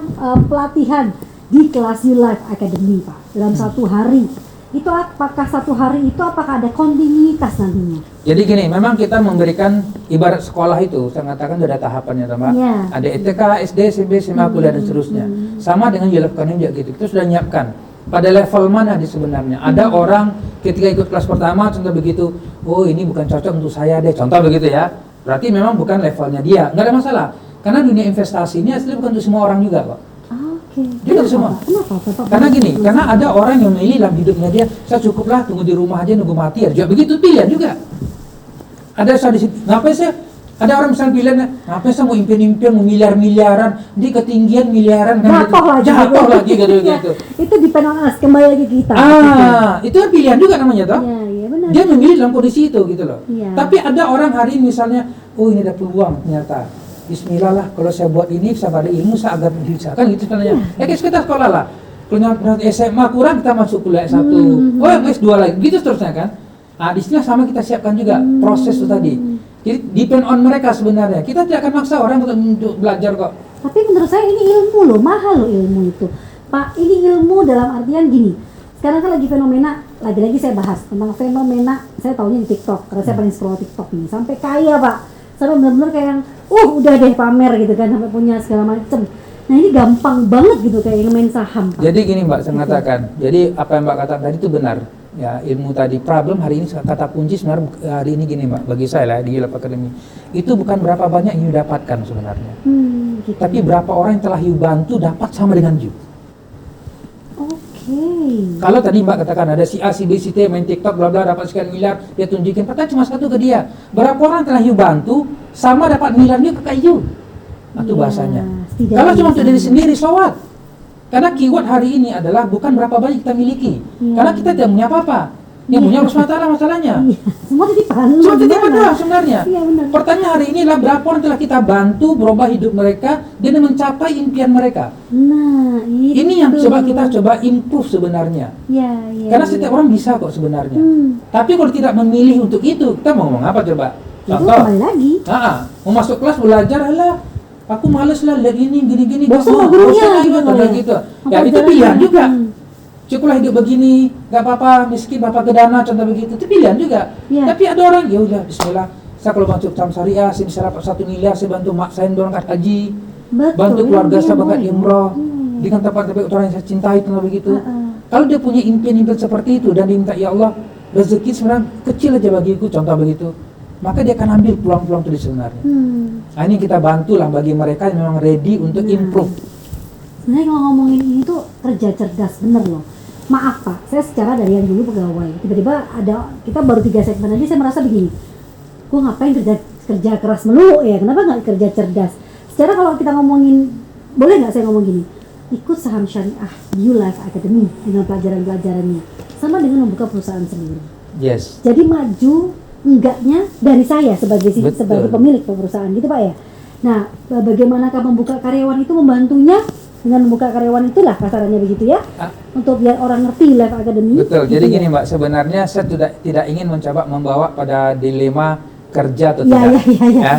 pelatihan di kelas You Life Academy Pak, dalam satu hari, itu apakah satu hari itu apakah ada kontinuitas nantinya? Jadi gini, memang kita memberikan ibarat sekolah itu, saya katakan ada tahapannya, Mbak. Ya. Ada ETK, SD, SMP, SMA, kuliah dan seterusnya. Sama dengan You Life Academy juga gitu. Kita sudah nyiapkan pada level mana di sebenarnya. Ada orang ketika ikut kelas pertama contoh begitu, oh ini bukan cocok untuk saya deh, contoh begitu ya. Berarti memang bukan levelnya dia, nggak ada masalah. Karena dunia investasi ini asli bukan untuk semua orang juga kok. Dia untuk semua. Kenapa? Karena gini, karena ada orang yang memilih dalam hidupnya dia, saya cukuplah tunggu di rumah aja nunggu mati ya. Juga begitu pilihan juga. Ada saya di sini, ngapain sih? Ada orang misalnya pilihannya, ngapain saya mau impian-impian, mau miliar-miliaran, di ketinggian miliaran kan jatuh lagi gitu. Itu depend on us, kembali lagi ke kita. Itu kan pilihan juga namanya toh. Iya, benar. Dia memilih dalam kondisi itu gitu loh. Iya. Tapi ada orang hari ini misalnya, oh ini ada peluang ternyata. Bismillah lah, kalau saya buat ini, saya pada ilmu, saya agar bisa kan gitu sebenarnya. Ya kayak kita sekolah lah. Kalau SMA kurang, kita masuk kuliah S1. Oh S2 lagi, gitu seterusnya kan. Di sini sama kita siapkan juga proses itu tadi. Jadi depend on mereka sebenarnya. Kita tidak akan maksa orang untuk belajar kok. Tapi menurut saya ini ilmu loh, mahal loh ilmu itu. Pak, ini ilmu dalam artian gini. Sekarang kan lagi fenomena, lagi-lagi saya bahas tentang fenomena, saya tahunya di TikTok, karena saya paling scroll TikTok ini. Sampai kaya Pak, sampai benar-benar kayak yang, udah deh pamer gitu kan, sampai punya segala macem. Nah ini gampang banget gitu kayak yang main saham Pak. Jadi gini Mbak, saya katakan. Jadi apa yang Mbak katakan tadi itu benar. Ya ilmu tadi, problem hari ini kata kunci sebenarnya hari ini gini Mbak, bagi saya lah di You Life Academy itu bukan berapa banyak yang you dapatkan sebenarnya, Gitu. tapi berapa orang yang telah you bantu dapat sama dengan you. Kalau tadi Mbak katakan ada si A, si B, si T main TikTok bla bla dapat sekian miliar, dia tunjukin, padahal cuma satu ke dia. Berapa orang telah you bantu sama dapat miliarnya ke you. Itu bahasanya. Kalau cuma untuk diri sendiri, so what? Karena keyword hari ini adalah bukan berapa banyak kita miliki. Karena kita tidak punya apa-apa. Yang punya Allah SWT masalahnya. Semua titipan. Semua titipan doang sebenarnya. Iya, benar. Pertanyaan hari ini adalah berapa orang telah kita bantu berubah hidup mereka dan mencapai impian mereka. Nah, itu. Ini yang kita coba improve sebenarnya. Iya. Karena setiap orang bisa kok sebenarnya. Tapi kalau tidak memilih untuk itu, kita mau ngomong apa coba? Contoh. Kembali lagi. Mau masuk kelas belajar, aku males lah lihat ini gini-gini. Bosan gurunya gitu. Ya itu pilihan juga. Cukuplah hidup begini, gak apa-apa, miskin bapak ke dana, contoh begitu, itu pilihan juga. Tapi ada orang, ya udah Bismillah, saya kalau masuk Sam Syariah, saya bisa dapat 1 miliar, saya bantu mak saya berangkat haji, bantu keluarga saya berangkat umroh, dengan tempat-tempat orang yang saya cintai, contoh begitu. Kalau dia punya impian-impian seperti itu dan diminta, ya Allah, rezeki sebenarnya kecil aja bagiku, contoh begitu, maka dia akan ambil peluang-peluang itu sebenarnya. Nah ini kita bantulah bagi mereka yang memang ready untuk improve. Sebenarnya kalau ngomongin ini tuh kerja cerdas, bener loh. Maaf Pak, saya secara dari yang dulu pegawai, tiba-tiba ada, kita baru 3 segmen aja saya merasa begini, gue ngapain kerja keras melulu ya, kenapa nggak kerja cerdas? Secara kalau kita ngomongin, boleh nggak saya ngomong gini, ikut saham syariah You Life Academy dengan pelajaran-pelajarannya, sama dengan membuka perusahaan sendiri. Yes. Jadi maju enggaknya dari saya sebagai pemilik perusahaan gitu Pak ya. Nah, bagaimanakah membuka karyawan itu membantunya? Dengan membuka karyawan itulah kasarannya begitu ya, untuk biar orang ngerti Life Academy. Betul. Gitu jadi ya. gini Mbak, sebenarnya saya tidak ingin mencoba membawa pada dilema kerja atau Ya.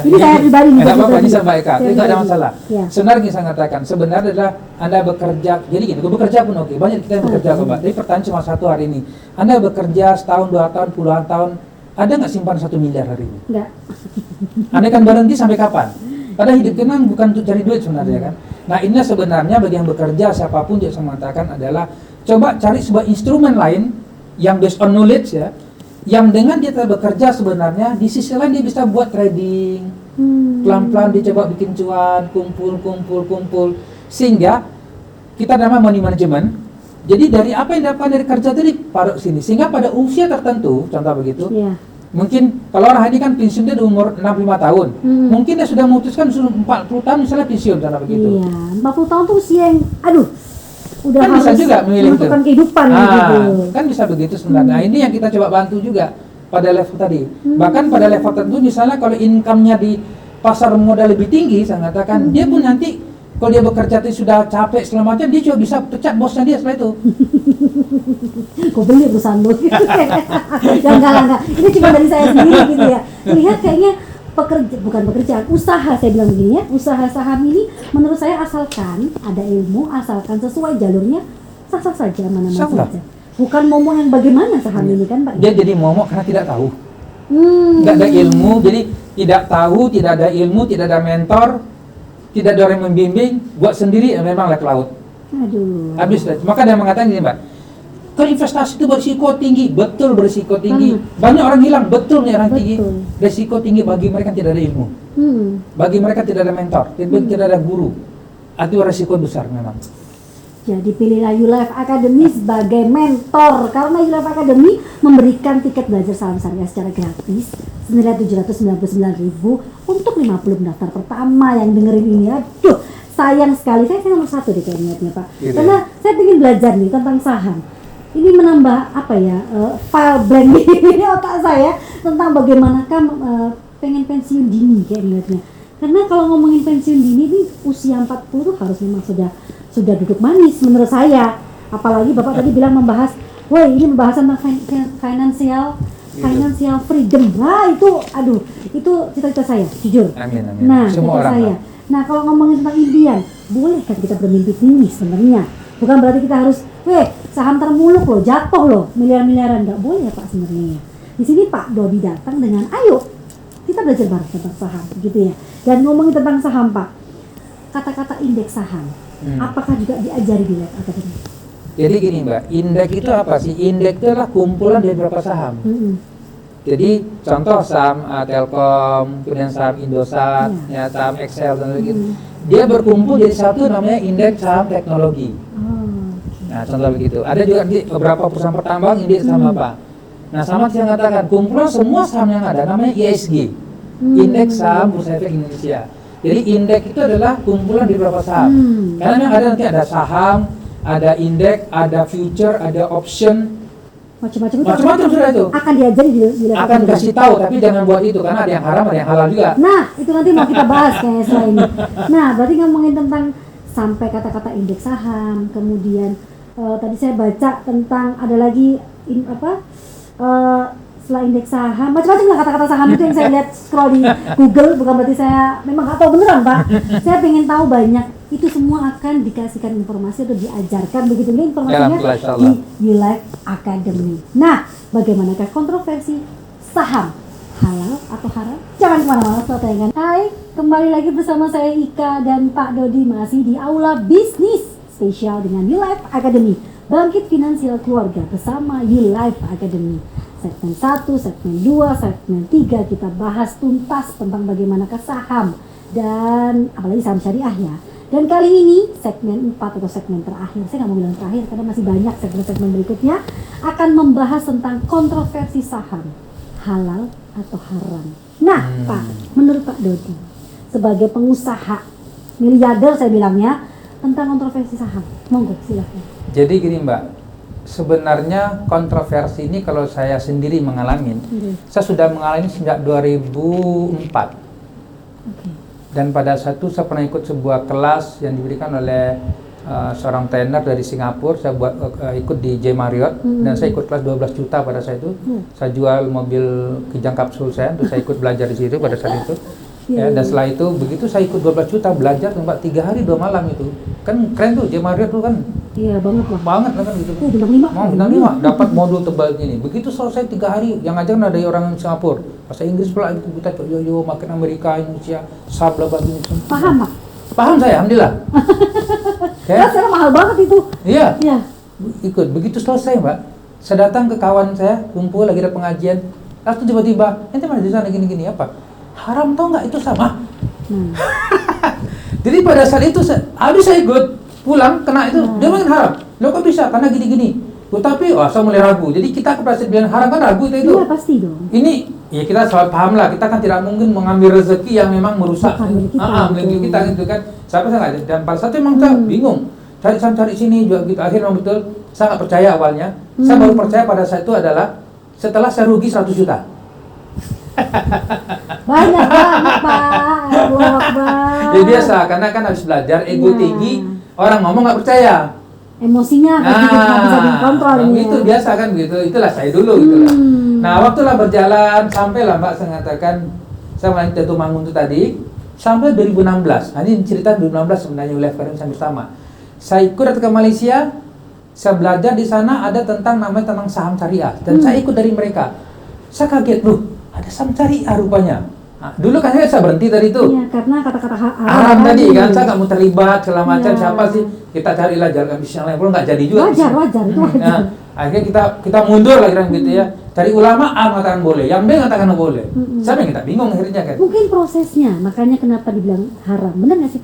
Ini saya pribadi nih. Apa ini sama Eka, itu tidak ada masalah. Ya. Sebenarnya saya katakan, sebenarnya adalah Anda bekerja. Jadi gini, bekerja pun oke. Banyak kita yang bekerja kok Mbak. Tapi pertanyaan cuma satu hari ini. Anda bekerja setahun, 2 tahun, puluhan tahun, ada nggak simpan 1 miliar hari ini? Enggak. Anda kan berhenti sampai kapan? Padahal hidup tenang bukan untuk cari duit sebenarnya kan. Nah ini sebenarnya bagi yang bekerja siapapun juga saya mengatakan adalah coba cari sebuah instrumen lain yang based on knowledge ya, yang dengan dia bekerja sebenarnya di sisi lain dia bisa buat trading, pelan-pelan dia coba bikin cuan, kumpul, sehingga kita namanya money management. Jadi dari apa yang dapat dari kerja tadi taruh sini, sehingga pada usia tertentu, contoh begitu, mungkin kalau orang ini kan pensiun dia di umur 65 tahun, mungkin dia sudah memutuskan sudah 40 tahun misalnya pensiun, contoh begitu. Iya, 40 tahun tuh usia yang, udah Kan harus bisa juga memilih itu. menentukan kehidupan gitu. Kan bisa begitu sebenarnya. Nah, ini yang kita coba bantu juga pada level tadi. Bahkan pada level tertentu misalnya kalau income-nya di pasar modal lebih tinggi, saya katakan dia pun nanti kalau dia bekerja itu sudah capek segala macam, dia juga bisa pecat bosnya dia setelah itu. Kok beli perusahaan lo? Ya enggak. Ini cuma dari saya sendiri gitu ya. Lihat kayaknya bukan pekerjaan, usaha saya bilang begini ya. Usaha saham ini menurut saya asalkan ada ilmu, asalkan sesuai jalurnya, sah-sah saja mana-mana saja. Bukan momok yang bagaimana saham ini kan Pak? Dia jadi momok karena tidak tahu. Tidak ada ilmu, jadi tidak tahu, tidak ada ilmu, tidak ada mentor, tidak ada orang yang membimbing, buat sendiri ya memang lek laut. Aduh. Habis lah. Maka dia mengatakan gini, Mbak. Kalau investasi itu berisiko tinggi, betul berisiko tinggi. Banyak orang hilang, betul nih orang tinggi. Berisiko tinggi bagi mereka yang tidak ada ilmu. Bagi mereka tidak ada mentor, tidak ada guru. Itu resiko besar memang. Jadi pilihlah YouLife Academy sebagai mentor karena YouLife Academy memberikan tiket belajar saham syariah secara gratis senilai 799.000 untuk 50 pendaftar pertama yang dengerin ini. Aduh, sayang sekali. Saya nomor 1 deh kayaknya Pak. Gitu. Karena saya ingin belajar nih tentang saham. Ini menambah file blank di otak saya tentang bagaimanakah pengen pensiun dini kayak ngeliatnya. Karena kalau ngomongin pensiun dini nih usia 40 harus memang sudah duduk manis menurut saya. Apalagi Bapak tadi bilang membahas, woi ini membahas tentang financial freedom. Nah itu cita-cita saya, jujur. Amin. Nah, Semua cita orang. saya. Nah kalau ngomongin tentang impian, boleh kan kita bermimpi tinggi sebenarnya. Bukan berarti kita harus, saham termuluk loh, jatuh loh, miliar-miliaran. Nggak boleh ya Pak sebenarnya. Di sini Pak Dodi datang dengan, ayo kita belajar bareng tentang saham, gitu ya. Dan ngomongin tentang saham Pak, kata-kata indeks saham, apakah juga diajari di Life Academy? Jadi gini Mbak, indeks itu apa sih? Indeks itu adalah kumpulan dari beberapa saham. Jadi contoh saham Telkom, kemudian saham Indosat, saham Excel dan begitu. Dia berkumpul jadi satu namanya indeks saham teknologi. Nah contoh begitu. Ada juga beberapa perusahaan pertambangan indeks saham apa? Nah sama saya katakan kumpulan semua saham yang ada namanya ISG, indeks saham Bursa Efek Indonesia. Jadi indeks itu adalah kumpulan dari beberapa saham. Karena yang ada nanti ada saham, ada indeks, ada future, ada option, macam-macam sudah itu. Akan diajari di Life Akan Academy. kasih tahu, tapi jangan buat itu karena ada yang haram, ada yang halal juga. Nah, itu nanti mau kita bahas kayaknya setelah ini. Nah, berarti ngomongin tentang sampai kata-kata indeks saham, kemudian tadi saya baca tentang ada lagi setelah indeks saham, macam-macam lah kata-kata saham itu yang saya lihat scroll di Google. Bukan berarti saya memang nggak tahu beneran Pak. Saya pengen tahu banyak. Itu semua akan dikasihkan informasi atau diajarkan begitu nih informasinya di YouLife Academy. Nah, bagaimanakah kontroversi saham? Halal atau haram? Jangan kemana-mana, setelah tayangan. Hai, kembali lagi bersama saya Ika dan Pak Dodi masih di Aula Bisnis spesial dengan YouLife Academy. Bangkit finansial keluarga bersama YouLife Academy. Segmen 1, segmen 2, segmen 3 kita bahas tuntas tentang bagaimanakah saham dan apalagi saham syariah ya. Dan kali ini segmen 4 atau segmen terakhir, saya nggak mau bilang terakhir karena masih banyak segmen-segmen berikutnya akan membahas tentang kontroversi saham, halal atau haram. Nah Pak, menurut Pak Dodi sebagai pengusaha miliarder saya bilangnya tentang kontroversi saham, monggo silahkan. Jadi gini Mbak, sebenarnya kontroversi ini kalau saya sendiri mengalami, saya sudah mengalami sejak 2004. Dan pada saat itu saya pernah ikut sebuah kelas yang diberikan oleh seorang trainer dari Singapura. Saya ikut di J Marriott dan saya ikut kelas 12 juta pada saat itu. Saya jual mobil kijang kapsul saya untuk saya ikut belajar di situ pada saat itu. Dan setelah itu begitu saya ikut 12 juta belajar tempat 3 hari 2 malam itu. Kan keren tuh J Marriott tuh kan. Iya banget lah. Banget kan gitu. Bintang 5. Bintang 5 dapat modul tebal gini. Begitu selesai 3 hari yang ngajarin ada orang Singapura. bahasa Inggris pula kita yo makin Amerika, Indonesia, sabla begini. Paham, Pak? Paham saya, alhamdulillah. Ya, sekarang mahal banget itu. Iya. Iya. Ikut begitu selesai, Mbak. Saya datang ke kawan saya, kumpul lagi ada pengajian. Lalu tiba-tiba, ente mana di sana gini-gini apa? Haram tau nggak itu sama? Jadi pada saat itu habis saya ikut pulang kena itu dia makin haram. Lo kok bisa? Karena gini-gini. Tapi saya mulai ragu. Jadi kita kepada bilang haram kan ragu itu. Iya pasti dong. Ini ya kita selalu paham lah. Kita kan tidak mungkin mengambil rezeki yang memang merusak milik kita gitu kan. Siapa saya nggak. Dan pada saat itu memang saya bingung. Cari sini juga gitu. Akhirnya betul saya nggak percaya awalnya. Saya baru percaya pada saat itu adalah setelah saya rugi 100 juta. Banyak banget, Pak. Allah Akbar. Ya biasa, karena kan habis belajar ego tinggi, orang ngomong nggak percaya. Emosinya nggak bisa dikontrol ini. Itu biasa kan begitu. Itulah saya dulu gitulah. Nah, waktulah berjalan sampailah Mbak saya mengatakan saya mulai jatuh bangun itu tadi sampai 2016. Nah, ini cerita 2016 sebenarnya oleh saya bersama. Saya ikut ke Malaysia, saya belajar di sana ada tentang namanya tentang saham syariah dan saya ikut dari mereka. Saya kaget, loh, ada saham syariah rupanya. Nah, dulu kan saya berhenti dari itu. Iya, karena kata-kata haram tadi kan, saya nggak mau terlibat segala macam. Siapa sih? Kita carilah jalan bisnis yang lain, pun nggak jadi juga. Wajar itu wajar. Nah, akhirnya kita mundur lagi kan gitu ya. Cari ulama A mengatakan boleh, yang B mengatakan nggak boleh. Siapa yang kita bingung akhirnya kan? Mungkin prosesnya, makanya kenapa dibilang haram, benar nggak sih?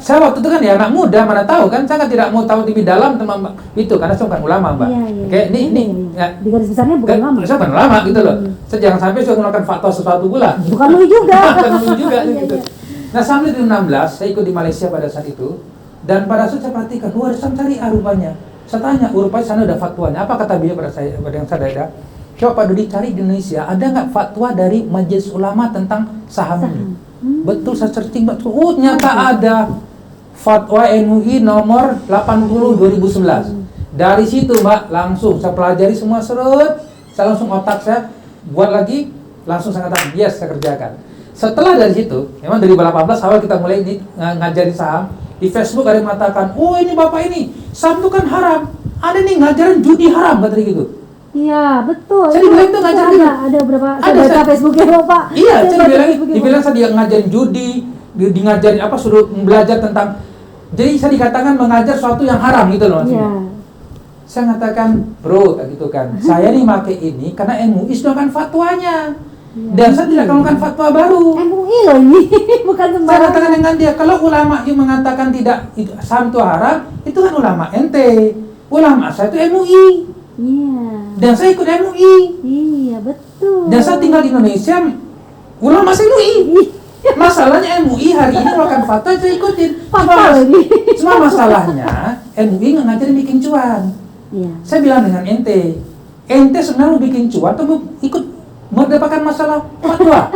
Saya waktu itu kan ya anak muda, mana tahu kan, saya kan tidak mau tahu lebih dalam tentang itu karena saya bukan ulama, Mbak. Iya. Kayak ini Ya. Di garis besarnya bukan ulama. Saya bukan ulama gitu loh. Saya jangan sampai saya melakukan fatwa sesuatu pula. Bukan lu juga. Bukan lu juga Iya, gitu. iya. Nah, sampai 2016 saya ikut di Malaysia pada saat itu dan pada saat saya perhatikan, ada saham syariah rupanya. Saya tanya, rupanya sana ada fatwanya. Apa kata beliau pada saya, pada yang saya ada? Coba Pak Dudi cari di Indonesia, ada nggak fatwa dari Majelis Ulama tentang saham ini? Betul, saya searching, betul. Oh, ternyata ada fatwa MUI nomor 80 2011. Dari situ, Mbak, langsung saya pelajari semua seret. Saya langsung otak saya buat lagi, langsung saya katakan, yes, saya kerjakan. Setelah dari situ, memang dari 2018 awal kita mulai ngajari saham. Di Facebook ada yang mengatakan, oh ini Bapak ini, saham itu kan haram. Ada nih ngajarin judi haram, kata gitu. Iya, betul. Saya dibilang itu ngajarin ada beberapa ada baca Facebooknya Bapak. Iya, saya dibilang saya ngajarin judi, di ngajarin apa, suruh belajar tentang. Jadi saya dikatakan mengajar sesuatu yang haram gitu loh maksudnya. Iya. Saya mengatakan, bro, kayak gitu kan. Saya nih pakai ini karena MUI sudah kan fatwanya. Dan saya tidak akan melakukan fatwa baru. MUI loh ini, bukan Saya sembarangan. katakan dengan dia, kalau ulama yang mengatakan tidak itu, saham itu haram, itu kan ulama ente. Ulama saya itu MUI. Iya. Dan saya ikut MUI. Iya, betul. Dan saya tinggal di Indonesia, ulama saya MUI. Masalahnya MUI hari ini melakukan fatwa, saya ikutin. Cuma masalahnya MUI nggak ngajarin bikin cuan. Iya. Saya bilang dengan ente sebenarnya mau bikin cuan atau mau ikut mendapatkan masalah fatwa?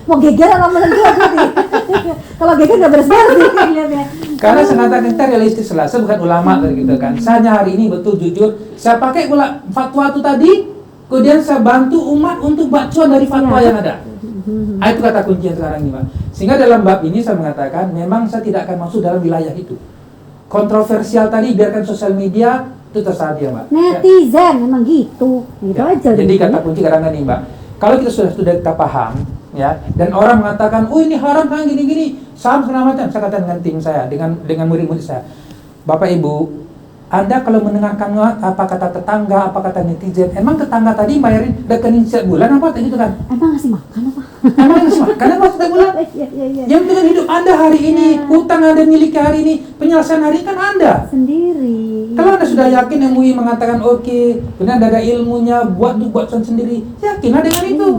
Mau geger atau melentur nanti? Kalau geger nggak beres-beres nih lihatnya. Karena saya katakan kita realistis lah, saya bukan ulama gitu kan. Saya hanya hari ini betul jujur, saya pakai pula fatwa itu tadi, kemudian saya bantu umat untuk buat cuan dari fatwa yang ada. Nah, itu kata kunci sekarang ini, Pak. Sehingga dalam bab ini saya mengatakan, memang saya tidak akan masuk dalam wilayah itu. Kontroversial tadi biarkan sosial media itu terserah dia, Mbak. Netizen memang gitu Ya, aja. jadi kata kunci kadang-kadang nih, Mbak, kalau kita sudah kita paham ya, dan orang mengatakan, oh ini haram kan gini-gini, saham segala macam, saya katakan dengan tim saya, dengan murid-murid saya, Bapak Ibu, Anda kalau mendengarkan apa kata tetangga, apa kata netizen, emang tetangga tadi bayarin rekening setiap bulan apa gitu kan? Emang ngasih makan apa? Emang ngasih makan apa setiap bulan? Iya. Yang dengan hidup Anda hari ini, hutang Anda miliki hari ini, penyelesaian hari ini kan Anda. Sendiri. Kalau Anda sudah yakin MUI mengatakan oke, benar ada ilmunya, buat sendiri, yakinlah dengan itu.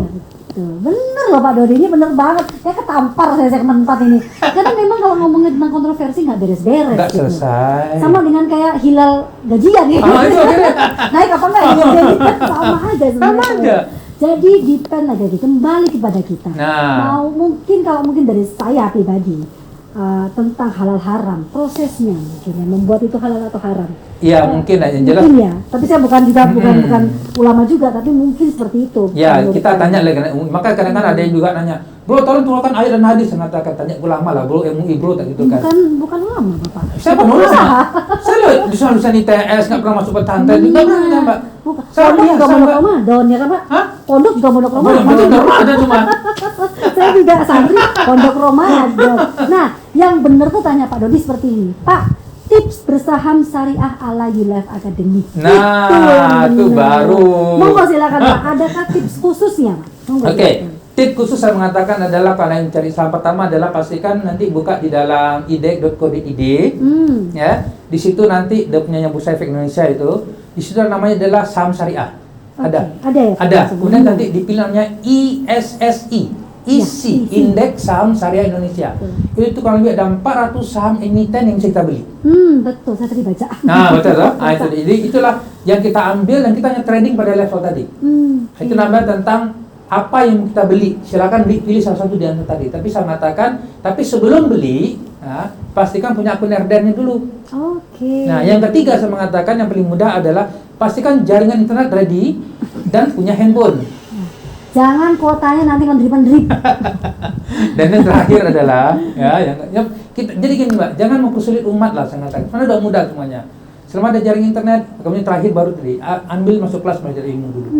Tuh, bener loh Pak Dodi, ini bener banget. Saya ketampar saya segmen 4 ini. Karena memang kalau ngomongin tentang kontroversi nggak beres-beres. Nggak gitu. selesai. Sama dengan kayak hilal gajian ya. Itu akhirnya. Naik apa enggak hilal gajian? Sama aja sebenarnya. Sama aja. Jadi depend lagi kembali kepada kita. Nah. Kalau mungkin dari saya pribadi tentang halal haram, prosesnya mungkin yang membuat itu halal atau haram. Iya mungkin lah, yang jelas. Mungkin ya, tapi saya bukan ulama juga, tapi mungkin seperti itu. Ya menurut kita saya. tanya lagi, maka kadang-kadang ada yang juga nanya, Bro, tolong keluarkan ayat dan hadis. Mengatakan, tanya ulama lah, bro, MUI bro, tak gitu kan. Bukan lama Bapak. Saya penulis. Saya loh di sana ITS, nggak pernah masuk pesantren. Nggak pernah, Mbak. Bukan. Saya Pondok biasa, gak mondok Mbak. Ramadan ya kan Pak? Hah? Pondok gak mondok Itu Ramadan. nggak ada cuma. Saya tidak santri pondok Ramadan. Nah, yang benar tuh tanya Pak Dodi seperti ini. Pak, tips bersaham syariah ala YouLife Academy. Nah, itu baru. Monggo silakan Pak. Adakah tips khususnya Pak? Monggo, Oke, silakan. tip khusus saya mengatakan adalah kalau yang cari saham pertama adalah pastikan nanti buka di dalam idek.co.id, ya. Di situ nanti dia punya Bursa Efek Indonesia itu, di situ namanya adalah saham syariah. Ada. Oke, ada ya, Pak, Ada. sebelumnya. Kemudian nanti dipilih namanya ISSI. ISI, ISI. Indeks Saham Syariah Indonesia. Itu kurang lebih ada 400 saham emiten yang bisa kita beli. Betul, saya tadi baca. Nah, betul toh? Nah, itu. Jadi itulah yang kita ambil dan kita hanya trading pada level tadi. Itu namanya tentang apa yang kita beli. Silakan pilih salah satu di antara tadi. Tapi saya mengatakan, tapi sebelum beli, nah, pastikan punya akun RDN-nya dulu. Oke. Nah, yang ketiga saya mengatakan yang paling mudah adalah pastikan jaringan internet ready dan punya handphone. Jangan kuotanya nanti mendrip-mendrip. Dan yang terakhir adalah yang kita jadi gini Mbak, jangan mempersulit umat lah saya katakan. Karena udah mudah semuanya. Selama ada jaring internet, kemudian terakhir baru tadi ambil masuk kelas belajar ilmu dulu.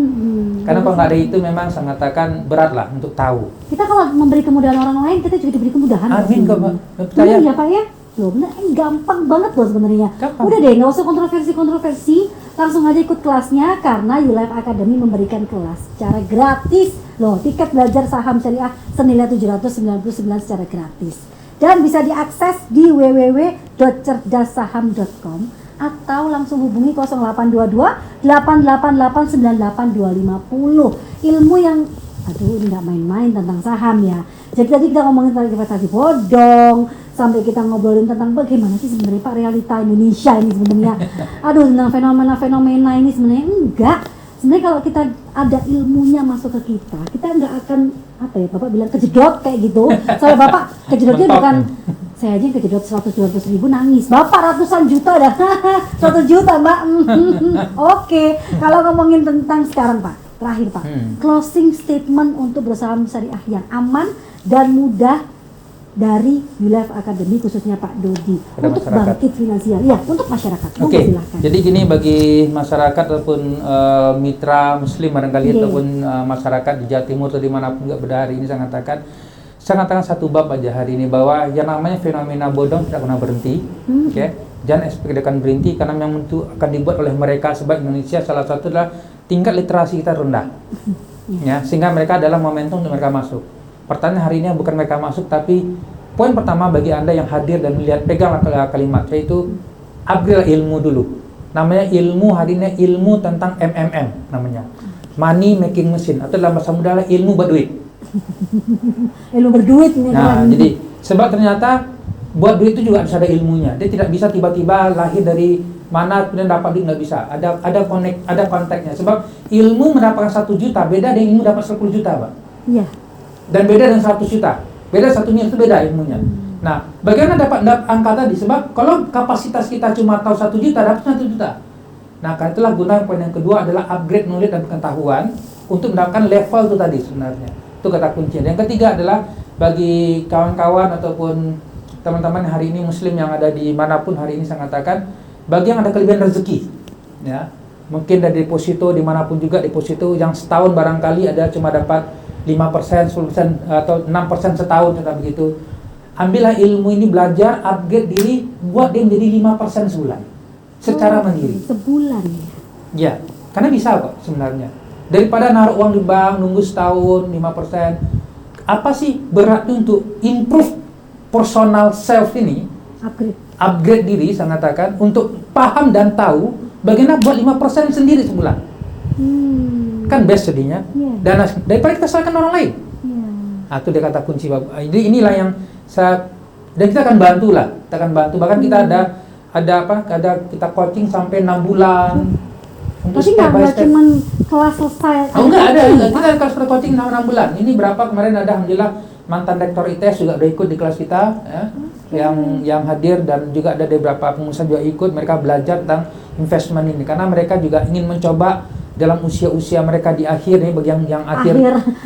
Karena kalau nggak ada itu memang saya katakan berat lah untuk tahu. Kita kalau memberi kemudahan orang lain, kita juga diberi kemudahan. Amin kok Mbak. Benar ya Pak ya? Loh bener, gampang banget loh sebenarnya. Gampang. Udah deh, nggak usah kontroversi, langsung aja ikut kelasnya karena YouLife Academy memberikan kelas secara gratis. Loh, tiket belajar saham syariah senilai 799 secara gratis. Dan bisa diakses di www.cerdassaham.com atau langsung hubungi 0822 888 98250. Ilmu yang aduh ini nggak main-main tentang saham ya. Jadi tadi kita ngomongin tentang investasi bodong, sampai kita ngobrolin tentang bagaimana sih sebenarnya Pak realita Indonesia ini sebenarnya. Aduh, tentang fenomena-fenomena ini sebenarnya enggak. Sebenarnya kalau kita ada ilmunya masuk ke kita nggak akan apa ya Bapak bilang kejedot kayak gitu. Soalnya Bapak kejedotnya bukan saya aja yang kejedot 100-200 ribu nangis. Bapak ratusan juta dah. 100 juta Mbak. Oke, kalau ngomongin tentang sekarang Pak, terakhir Pak, closing statement untuk bersaham syariah yang aman dan mudah dari YouLife Academy khususnya Pak Dodi Pada untuk masyarakat. bangkit finansial ya untuk masyarakat. Monggo Oke, silakan. jadi gini bagi masyarakat ataupun mitra muslim barangkali Iya. ataupun masyarakat di Jawa Timur atau dimanapun juga pada hari ini saya katakan satu bab aja hari ini bahwa yang namanya fenomena bodong tidak pernah berhenti. Oke, jangan ekspektasikan berhenti karena memang itu akan dibuat oleh mereka sebab Indonesia salah satu adalah tingkat literasi kita rendah, ya sehingga mereka adalah momentum untuk mereka masuk. Pertanyaan hari ini bukan mereka masuk, tapi poin pertama bagi Anda yang hadir dan melihat peganglah kalimat yaitu upgrade ilmu dulu. Namanya ilmu hari ini ilmu tentang MMM namanya. Money making machine atau dalam bahasa mudah adalah ilmu buat duit. Ilmu berduit ini Nah, keren. jadi sebab ternyata buat duit itu juga harus ada ilmunya. Dia tidak bisa tiba-tiba lahir dari mana kemudian dapat duit, nggak bisa. Ada konteksnya. Sebab ilmu mendapatkan 1 juta beda dengan ilmu dapat 10 juta, Pak. Iya. Dan beda dengan 100 juta. Beda 1 miliar itu beda ilmunya. Nah, bagaimana dapat angka tadi? Sebab kalau kapasitas kita cuma tahu 1 juta, dapat 1 juta. Nah, karena itulah guna poin yang kedua adalah upgrade knowledge dan pengetahuan untuk mendapatkan level itu tadi sebenarnya. Itu kata kuncinya. Yang ketiga adalah bagi kawan-kawan ataupun teman-teman hari ini muslim yang ada di manapun hari ini saya katakan, bagi yang ada kelebihan rezeki, ya, mungkin dari deposito dimanapun juga deposito yang setahun barangkali ada cuma dapat 5%, 10% atau 6% setahun contoh begitu. Ambillah ilmu ini, belajar, upgrade diri, buat dia menjadi 5% sebulan. Secara mandiri. Sebulan ya. Ya, karena bisa kok sebenarnya. Daripada naruh uang di bank, nunggu setahun, 5%. Apa sih beratnya untuk improve personal self ini? Upgrade diri, saya katakan, untuk paham dan tahu bagaimana buat 5% sendiri sebulan. Kan best jadinya. Yeah. Dan daripada kita salahkan orang lain. Yeah. Itu dia kata kunci. Jadi inilah yang dan kita akan bantu lah. Kita akan bantu. Bahkan kita ada kita coaching sampai 6 bulan. Untuk Tapi step by nggak step. cuma kelas selesai. Oh enggak ada. Kita ada kelas coaching 6 bulan. Ini berapa kemarin ada alhamdulillah mantan rektor ITS juga udah ikut di kelas kita, ya. Yang hadir, dan juga ada beberapa pengusaha juga ikut. Mereka belajar tentang investment ini karena mereka juga ingin mencoba dalam usia-usia mereka di akhir nih, bagi yang akhir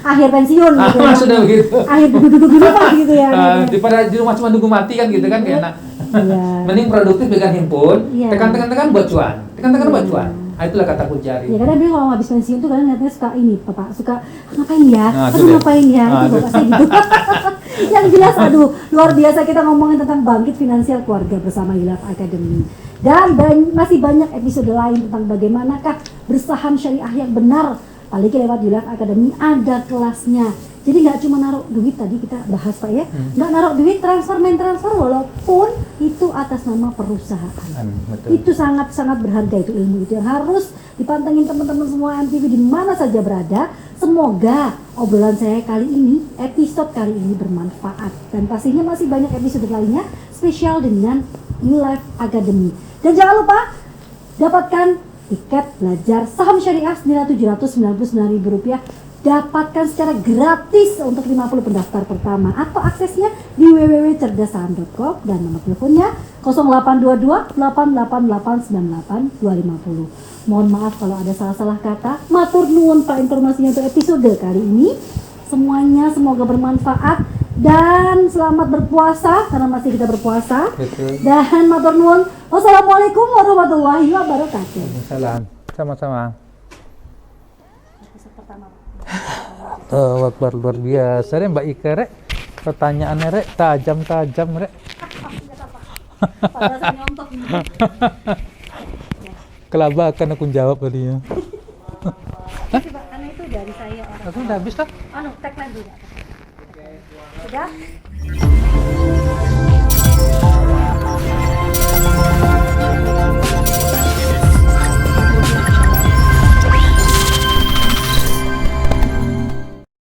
akhir pensiun gitu ya. sudah begitu. Akhir duduk-duduk dulu Pak gitu ya. Daripada di rumah cuma nunggu mati kan gitu kan, kayak enak. Iya. Mending produktif pegang handphone, Iya. tekan buat cuan, buat Iya. cuan. Nah, itulah kata kunci hari. Ya kadang dia kalau habis pensiun tuh kadang lihatnya suka ini Bapak, suka ngapain ya? Nah, itu Aduh deh. ngapain ya? Nah, Itu itu. Bapak saya gitu. Yang jelas aduh luar biasa kita ngomongin tentang bangkit finansial keluarga bersama Hilaf Academy. Dan masih banyak episode lain tentang bagaimanakah bersaham syariah yang benar. Apalagi lewat Hilaf Academy ada kelasnya. Jadi nggak cuma naruh duit tadi kita bahas Pak ya, nggak naruh duit transfer walaupun itu atas nama perusahaan. Betul. Itu sangat-sangat berharga itu ilmu itu yang harus dipantengin teman-teman semua MTV di mana saja berada. Semoga obrolan saya kali ini, episode kali ini bermanfaat dan pastinya masih banyak episode lainnya spesial dengan Hilaf Academy. Dan jangan lupa dapatkan tiket belajar saham syariah senilai Rp799.000. Dapatkan secara gratis untuk 50 pendaftar pertama atau aksesnya di www.cerdassaham.com dan nomor teleponnya 0822 888 98250. Mohon maaf kalau ada salah-salah kata. Matur nuwun Pak informasinya untuk episode kali ini. Semuanya semoga bermanfaat dan selamat berpuasa karena masih kita berpuasa. Betul. Dan matur nuwun. Wassalamualaikum warahmatullahi wabarakatuh. Salam. Sama-sama. Episode pertama. Oh, Akbar, luar biasa Rek, Mbak Ika Rek. Pertanyaannya Rek tajam-tajam Rek. Padahal saya nyontok nih. Kelabakan aku jawab tadinya. Coba, karena itu dari saya orang. Aku udah habis lah. Tagline dulu. Sudah?